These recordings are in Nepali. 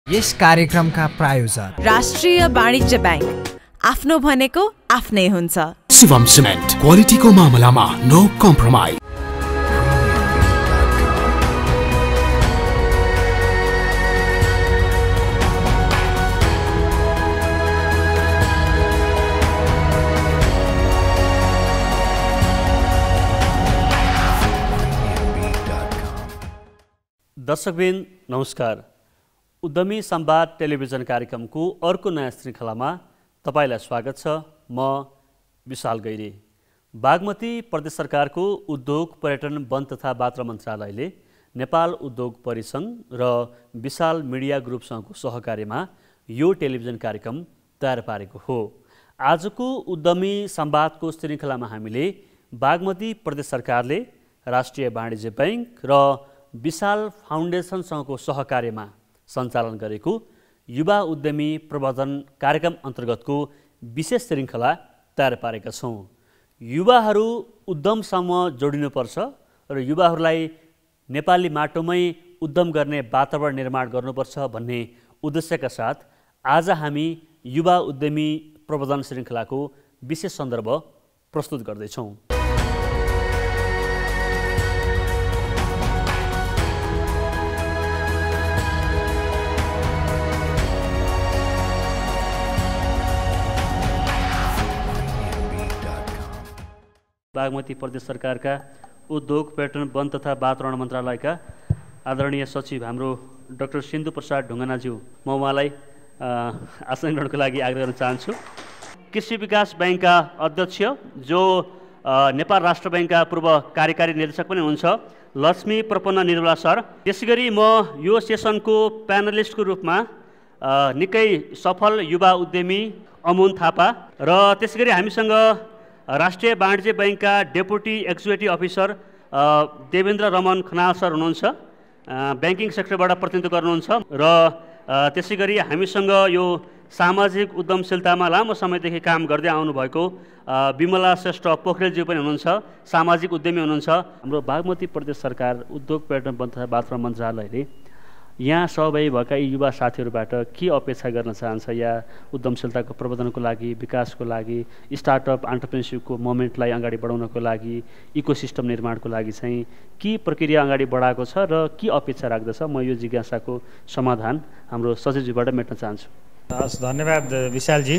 यस कार्यक्रमका प्रायोजक राष्ट्रिय वाणिज्य बैंक। आफ्नो भनेको आफ्नै हुन्छ। शिवम सिमेन्ट, क्वालिटीको मामलामा नो कम्प्रोमाइज। दर्शकवृन्द नमस्कार। उद्यमी संवाद टेलिभिजन कार्यक्रमको अर्को नयाँ श्रृङ्खलामा तपाईलाई स्वागत छ। म विशाल गैरी। बागमती प्रदेश सरकारको उद्योग, पर्यटन, वन तथा वार्ता मन्त्रालयले नेपाल उद्योग परिसंघ र विशाल मिडिया ग्रुपसँगको सहकार्यमा यो टेलिभिजन कार्यक्रम तयार पारेको हो। आजको उद्यमी संवादको श्रृङ्खलामा हामीले बागमती प्रदेश सरकारले राष्ट्रिय वाणिज्य बैंक र विशाल फाउन्डेसनसँगको सहकार्यमा सञ्चालन गरेको युवा उद्यमी प्रवर्धन कार्यक्रम अन्तर्गतको विशेष श्रृङ्खला तयार पारेका छौँ। युवाहरू उद्यमसम्म जोडिनुपर्छ र युवाहरूलाई नेपाली माटोमै उद्यम गर्ने वातावरण निर्माण गर्नुपर्छ भन्ने उद्देश्यका साथ आज हामी युवा उद्यमी प्रवर्धन श्रृङ्खलाको विशेष सन्दर्भ प्रस्तुत गर्दैछौँ। बागमती प्रदेश सरकारका उद्योग, पर्यटन, वन तथा वातावरण मन्त्रालयका आदरणीय सचिव हाम्रो डाक्टर सिन्धु प्रसाद ढुङ्गानाज्यू, म उहाँलाई आसन ग्रहणको लागि आग्रह गर्न चाहन्छु। कृषि विकास बैंकका अध्यक्ष जो नेपाल राष्ट्र बैंकका पूर्व कार्यकारी निर्देशक पनि हुनुहुन्छ लक्ष्मी प्रपन्न निर्मला सर। त्यसै गरी म यो सेसनको प्यानलिस्टको रूपमा निकै सफल युवा उद्यमी अमुन थापा र त्यसै गरी हामीसँग राष्ट्रिय वाणिज्य बैंकका deputy executive officer Devendra Raman Khanal sir हुनुहुन्छ, ब्याङ्किङ सेक्टरबाट प्रतिनिधित्व गर्नुहुन्छ र त्यसै गरी हामीसँग यो सामाजिक उद्यमशीलतामा लामो समयदेखि काम गर्दै आउनुभएको विमला श्रेष्ठ पोखरेलज्यू पनि हुनुहुन्छ, सामाजिक उद्यमी हुनुहुन्छ। हाम्रो बागमती प्रदेश सरकार उद्योग, पर्यटन, वन तथा वातावरण मन्त्रालयले यहाँ सहभागी भएका यी युवा साथीहरूबाट के अपेक्षा गर्न चाहन्छ या उद्यमशीलताको प्रवर्धनको लागि, विकासको लागि, स्टार्टअप एन्टरप्रेन्योरसिपको मोमेन्टलाई अगाडि बढाउनको लागि, इकोसिस्टम निर्माणको लागि चाहिँ के प्रक्रिया अगाडि बढाएको छ र के अपेक्षा राख्दछ, म यो जिज्ञासाको समाधान हाम्रो सचिवजीबाट मेट्न चाहन्छु। हस्, धन्यवाद विशालजी।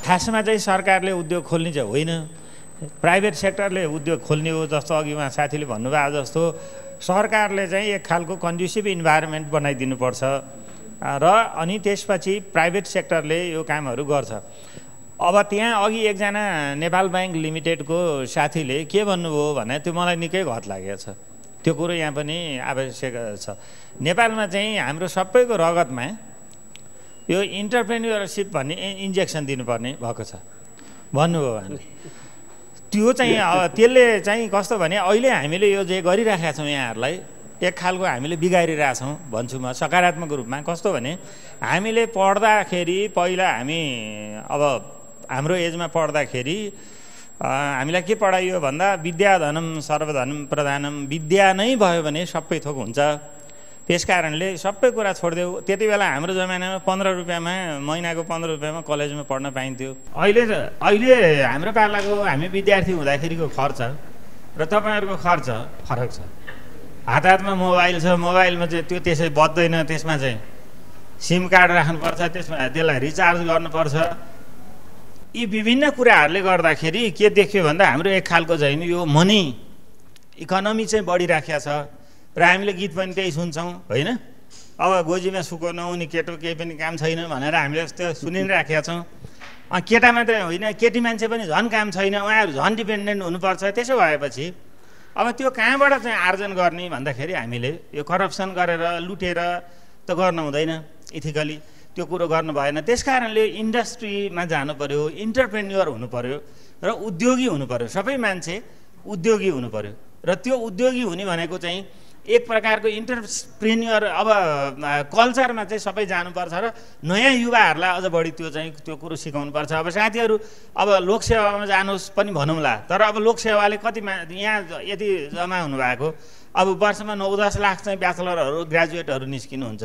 खासमा चाहिँ सरकारले उद्योग खोल्ने चाहिँ होइन, प्राइभेट सेक्टरले उद्योग खोल्ने हो। जस्तो अघि उहाँ साथीले भन्नुभयो जस्तो सरकारले चाहिँ एक खालको कन्ड्युसिभ इन्भाइरोमेन्ट बनाइदिनुपर्छ र अनि त्यसपछि प्राइभेट सेक्टरले यो कामहरू गर्छ। अब त्यहाँ अघि एकजना नेपाल ब्याङ्क लिमिटेडको साथीले के भन्नुभयो भने त्यो मलाई निकै घत लागेको छ। त्यो कुरो यहाँ पनि आवश्यक छ। नेपालमा चाहिँ हाम्रो सबैको रगतमा यो इन्टरप्रेन्योरसिप भन्ने इन्जेक्सन दिनुपर्ने भएको छ भन्नुभयो उहाँले। त्यो चाहिँ त्यसले चाहिँ कस्तो भने अहिले हामीले यो जे गरिराखेका छौँ यहाँहरूलाई एक खालको हामीले बिगारिरहेछौँ भन्छु म सकारात्मक रूपमा। कस्तो भने हामीले पढ्दाखेरि पहिला हामी अब हाम्रो एजमा पढ्दाखेरि हामीलाई के पढाइयो भन्दा विद्याधनम सर्वधनम प्रधानम, विद्या नै भयो भने सबै थोक हुन्छ। त्यस कारणले सबै कुरा छोडिदेऊ। त्यति बेला हाम्रो जमानामा 15 रुपियाँमा महिनाको 15 रुपियाँमा कलेजमा पढ्न पाइन्थ्यो। अहिले हाम्रो पालाको हामी विद्यार्थी हुँदाखेरिको खर्च र तपाईँहरूको खर्च फरक छ। हातमा मोबाइल छ, मोबाइलमा चाहिँ त्यो त्यसै बज्दैन, त्यसमा चाहिँ सिम कार्ड राख्नुपर्छ, त्यसमा त्यसलाई रिचार्ज गर्नुपर्छ। यी विभिन्न कुराहरूले गर्दाखेरि के देखियो भन्दा हाम्रो एक खालको चाहिँ यो मनी इकोनोमी चाहिँ बढिराखेको छ र हामीले गीत पनि त्यही सुन्छौँ होइन। अब गोजीमा सुको नहुने केटो केही पनि काम छैन भनेर हामीले त्यो सुनिराखेका छौँ। केटा मात्रै होइन, केटी मान्छे पनि झन् काम छैन, उहाँहरू झन् डिपेन्डेन्ट हुनुपर्छ। त्यसो भएपछि अब त्यो कहाँबाट चाहिँ आर्जन गर्ने भन्दाखेरि हामीले यो करप्सन गरेर लुटेर त गर्न हुँदैन, इथिकली त्यो कुरो गर्नु भएन। त्यस कारणले इन्डस्ट्रीमा जानु पर्यो, इन्टरप्रेन्योर हुनु पर्यो र उद्योगी हुनु पर्यो। सबै मान्छे उद्योगी हुनु पर्यो र त्यो उद्योगी हुने भनेको चाहिँ एक प्रकारको इन्टरप्रेन्योर अब कल्चरमा चाहिँ सबै जानुपर्छ र नयाँ युवाहरूलाई अझ बढी त्यो कुरो सिकाउनुपर्छ। अब साथीहरू अब लोकसेवामा जानुहोस् पनि भनौँला, तर अब लोकसेवाले कति यहाँ यति जम्मा हुनुभएको, अब वर्षमा 9-10 लाख चाहिँ ब्याचलरहरू ग्रेजुएटहरू निस्किनुहुन्छ।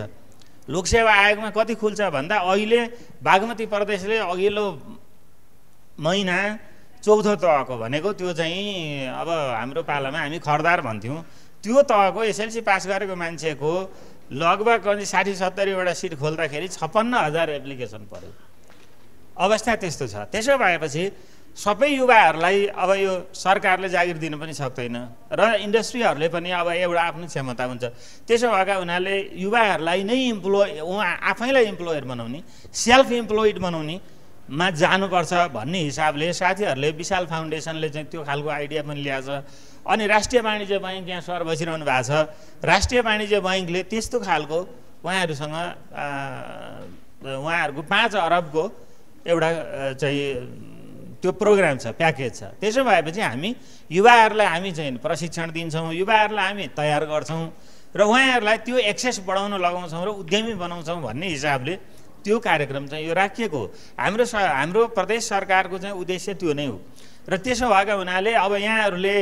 लोकसेवा आयोगमा कति खुल्छ भन्दा अहिले बागमती प्रदेशले अघिल्लो महिना चौथो तहको भनेको त्यो चाहिँ अब हाम्रो पालामा हामी खरदार भन्थ्यौँ, त्यो तहको एसएलसी पास गरेको मान्छेको लगभग 60-70वटा सिट खोल्दाखेरि 56,000 एप्लिकेसन पर्यो। अवस्था त्यस्तो छ। त्यसो भएपछि सबै युवाहरूलाई अब यो सरकारले जागिर दिन पनि सक्दैन र इन्डस्ट्रीहरूले पनि अब एउटा आफ्नो क्षमता हुन्छ। त्यसो भएका हुनाले युवाहरूलाई नै आफैलाई इम्प्लोयर बनाउने, सेल्फ इम्प्लोइड बनाउनेमा जानुपर्छ भन्ने हिसाबले साथीहरूले विशाल फाउन्डेसनले चाहिँ त्यो खालको आइडिया पनि ल्याएको छ। अनि राष्ट्रिय वाणिज्य बैङ्क यहाँ सर बसिरहनु भएको छ, राष्ट्रिय वाणिज्य बैङ्कले त्यस्तो खालको उहाँहरूसँग उहाँहरूको 5 अरबको एउटा चाहिँ त्यो प्रोग्राम छ, प्याकेज छ। त्यसो भएपछि हामी युवाहरूलाई हामी चाहिँ प्रशिक्षण दिन्छौँ, युवाहरूलाई हामी तयार गर्छौँ र उहाँहरूलाई त्यो एक्सेस बढाउन लगाउँछौँ र उद्यमी बनाउँछौँ भन्ने हिसाबले त्यो कार्यक्रम चाहिँ यो राखिएको हो। हाम्रो प्रदेश सरकारको चाहिँ उद्देश्य त्यो नै हो। र त्यसो भएका हुनाले अब यहाँहरूले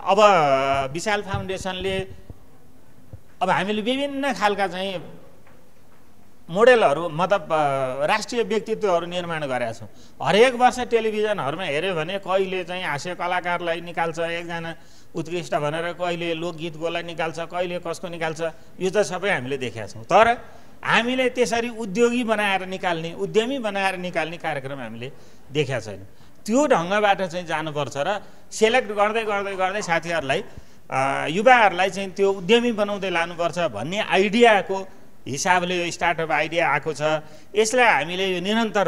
अब विशाल फाउन्डेसनले अब हामीले विभिन्न खालका चाहिँ मोडेलहरू मतलब राष्ट्रिय व्यक्तित्वहरू निर्माण गरेका छौँ। हरेक वर्ष टेलिभिजनहरूमा हेऱ्यो भने कहिले चाहिँ हास्य कलाकारलाई निकाल्छ एकजना उत्कृष्ट भनेर, कहिले लोकगीतकोलाई निकाल्छ, कहिले कसको निकाल्छ, यो त सबै हामीले देखेका छौँ। तर हामीले त्यसरी उद्योगी बनाएर निकाल्ने, उद्यमी बनाएर निकाल्ने कार्यक्रम हामीले देखेका छैनौँ। त्यो ढङ्गबाट चाहिँ जानुपर्छ र सेलेक्ट गर्दै गर्दै गर्दै साथीहरूलाई युवाहरूलाई चाहिँ त्यो उद्यमी बनाउँदै लानुपर्छ भन्ने आइडियाको हिसाबले यो स्टार्टअप आइडिया आएको छ। यसलाई हामीले यो निरन्तर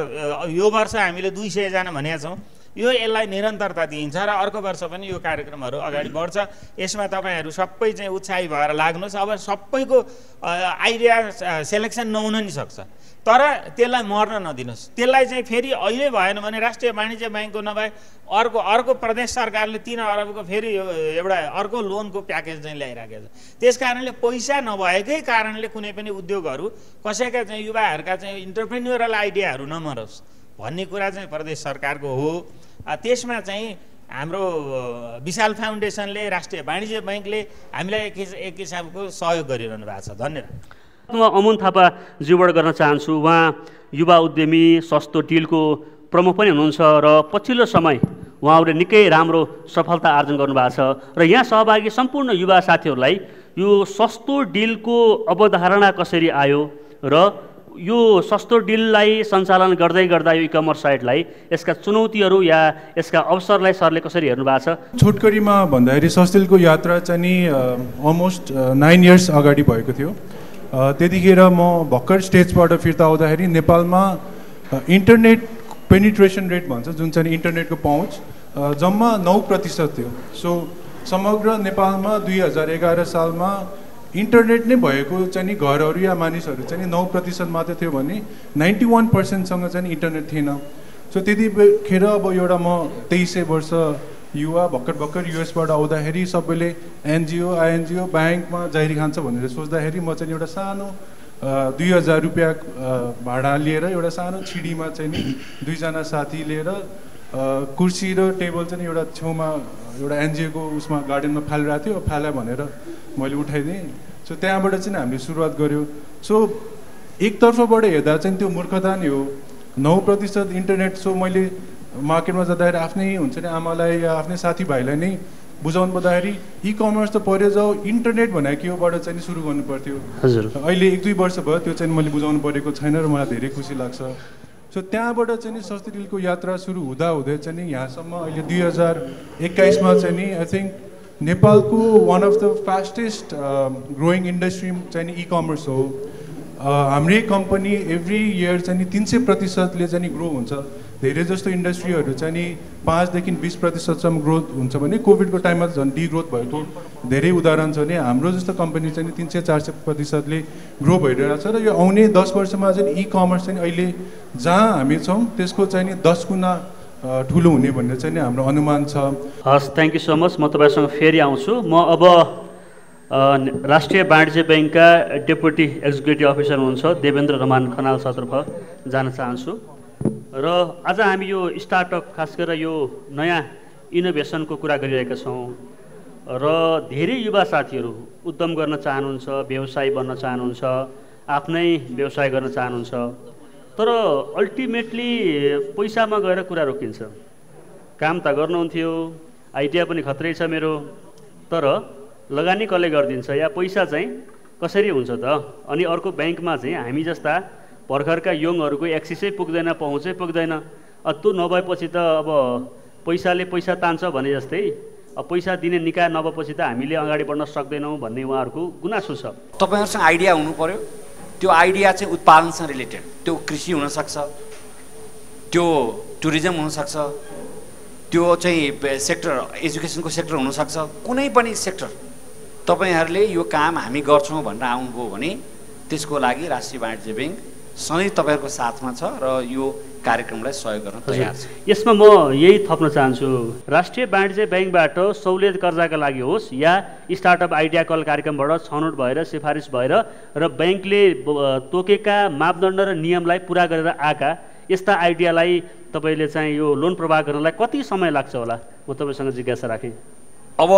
यो वर्ष हामीले 200 जना भनेका छौँ, यसलाई निरन्तरता दिइन्छ र अर्को वर्ष पनि यो कार्यक्रमहरू अगाडि बढ्छ। यसमा तपाईँहरू सबै चाहिँ उत्साही भएर लाग्नुहोस्। अब सबैको आइडिया सेलेक्सन नहुन नि सक्छ, तर त्यसलाई मर्न नदिनुहोस्। त्यसलाई चाहिँ फेरि अहिले भएन भने राष्ट्रिय वाणिज्य बैङ्कको नभए अर्को प्रदेश सरकारले 3 अरबको फेरि एउटा अर्को लोनको प्याकेज चाहिँ ल्याइराखेको छ। त्यस कारणले पैसा नभएकै कारणले कुनै पनि उद्योगहरू कसैका चाहिँ युवाहरूका चाहिँ इन्टरप्रेन्योरल आइडियाहरू नमरोस् भन्ने कुरा चाहिँ प्रदेश सरकारको हो। त्यसमा चाहिँ हाम्रो विशाल फाउन्डेसनले, राष्ट्रिय वाणिज्य बैङ्कले हामीलाई एक किसिमको सहयोग गरिरहनु भएको छ। धन्यवाद। म अमन थापाज्यूबाट गर्न चाहन्छु। उहाँ युवा उद्यमी सस्तो डिलको प्रमुख पनि हुनुहुन्छ र पछिल्लो समय उहाँहरूले निकै राम्रो सफलता आर्जन गर्नुभएको छ र यहाँ सहभागी सम्पूर्ण युवा साथीहरूलाई यो सस्तो डिलको अवधारणा कसरी आयो र यो सस्तो डिललाई सञ्चालन गर्दै गर्दा यो ई-कमर्स साइटलाई यसका चुनौतीहरू या यसका अवसरलाई सरले कसरी हेर्नु भएको छ? छोटकरीमा भन्दाखेरि सस्तो डिलको यात्रा चाहिँ नि अलमोस्ट 9 इयर्स अगाडि भएको थियो। त्यतिखेर म भर्खर स्टेजबाट फिर्ता आउँदाखेरि नेपालमा इन्टरनेट पेनिट्रेसन रेट भन्छ जुन चाहिँ इन्टरनेटको पहुँच जम्मा 9% थियो। सो समग्र नेपालमा 2011 सालमा इन्टरनेट नै भएको चाहिँ नि घरहरू या मानिसहरू चाहिँ 9% मात्र थियो भने 91% सँग चाहिँ इन्टरनेट थिएन। सो त्यतिखेर अब एउटा म 23 वर्ष युवा भर्खर युएसबाट आउँदाखेरि सबैले एनजिओ आइएनजिओ ब्याङ्कमा जाहिरी खान्छ भनेर सोच्दाखेरि म चाहिँ एउटा सानो 2000 रुपियाँ भाडा लिएर एउटा सानो छिडीमा चाहिँ नि 2 जना साथी लिएर कुर्सी र टेबल चाहिँ एउटा छेउमा एउटा एनजिओको उसमा गार्डनमा फालिरहेको थियो, फाला भनेर मैले उठाइदिएँ। सो त्यहाँबाट चाहिँ हामीले सुरुवात गऱ्यो। सो एकतर्फबाट हेर्दा चाहिँ त्यो मूर्खता नै हो, 9% इन्टरनेट। सो मैले मार्केटमा जाँदाखेरि आफ्नै हुन्छ नि आमालाई या आफ्नै साथीभाइलाई नै बुझाउनु पर्दाखेरि ई-कमर्स त पऱ्यो जाऊ, इन्टरनेट भनेको के होबाट चाहिँ सुरु गर्नु पर्थ्यो। हजुर अहिले 1-2 वर्ष भयो त्यो चाहिँ मैले बुझाउनु परेको छैन र मलाई धेरै खुसी लाग्छ। सो त्यहाँबाट चाहिँ नि सस्तो डिलको यात्रा सुरु हुँदै चाहिँ नि यहाँसम्म अहिले 2021 मा चाहिँ नि आई थिङ्क नेपालको one of the fastest growing industry चाहिँ नि ई-कमर्स हो। हाम्रै कम्पनी एभ्री इयर चाहिँ नि 300% चाहिँ नि ग्रो हुन्छ। धेरै जस्तो इन्डस्ट्रीहरू चाहिँ नि 5 देखि 20% ग्रोथ हुन्छ भने कोभिडको टाइममा झन् डिग्रोथ भएको धेरै उदाहरण छ भने हाम्रो जस्तो कम्पनी चाहिँ 300-400% ग्रो भइरहेको छ। र यो आउने 10 वर्षमा चाहिँ ई-कमर्स चाहिँ अहिले जहाँ हामी छौँ त्यसको चाहिँ नि 10 गुणा ठुलो हुने भन्ने चाहिँ नि हाम्रो अनुमान छ। हस्, थ्याङ्क यू सो मच। म तपाईँसँग फेरि आउँछु। म अब राष्ट्रिय वाणिज्य बैङ्कका डेपुटी एक्जिक्युटिभ अफिसर हुनुहुन्छ देवेन्द्र रमान खनाल सरतर्फ जान चाहन्छु। र आज हामी यो स्टार्टअप खास गरेर यो नयाँ इनोभेसनको कुरा गरिरहेका छौँ। र धेरै युवा साथीहरू उद्यम गर्न चाहनुहुन्छ, व्यवसायी बन्न चाहनुहुन्छ, आफ्नै व्यवसाय गर्न चाहनुहुन्छ, तर अल्टिमेटली पैसामा गएर कुरा रोकिन्छ। काम त गर्नुहुन्थ्यो, आइडिया पनि खत्रै छ मेरो, तर लगानी कसले गरिदिन्छ या पैसा चाहिँ कसरी हुन्छ त? अनि अर्को ब्याङ्कमा चाहिँ हामी जस्ता भर्खरका यङहरूको एक्सेसै पुग्दैन, पहुँचै पुग्दैन। त्यो नभएपछि त अब पैसाले पैसा तान्छ भने जस्तै पैसा दिने निकाय नभएपछि त हामीले अगाडि बढ्न सक्दैनौँ भन्ने उहाँहरूको गुनासो छ। तपाईँहरूसँग आइडिया हुनु पर्यो, त्यो आइडिया चाहिँ उत्पादनसँग रिलेटेड, त्यो कृषि हुनसक्छ, त्यो टुरिज्म हुनसक्छ, त्यो चाहिँ सेक्टर एजुकेसनको सेक्टर हुनसक्छ, कुनै पनि सेक्टर तपाईँहरूले यो काम हामी गर्छौँ भनेर आउनुभयो भने त्यसको लागि राष्ट्रिय वाणिज्य ब्याङ्क सधैँ तपाईँहरूको साथमा छ र यो कार्यक्रमलाई सहयोग गर्न तयार छ। यसमा म यही थप्न चाहन्छु, राष्ट्रिय वाणिज्य ब्याङ्कबाट सहुलियत कर्जाका लागि होस् या स्टार्टअप आइडिया कल कार्यक्रमबाट छनौट भएर सिफारिस भएर र ब्याङ्कले तोकेका मापदण्ड र नियमलाई पुरा गरेर आएका यस्ता आइडियालाई तपाईँले चाहिँ यो लोन प्रवाह गर्नलाई कति समय लाग्छ होला? म तपाईँसँग जिज्ञासा राखेँ। अब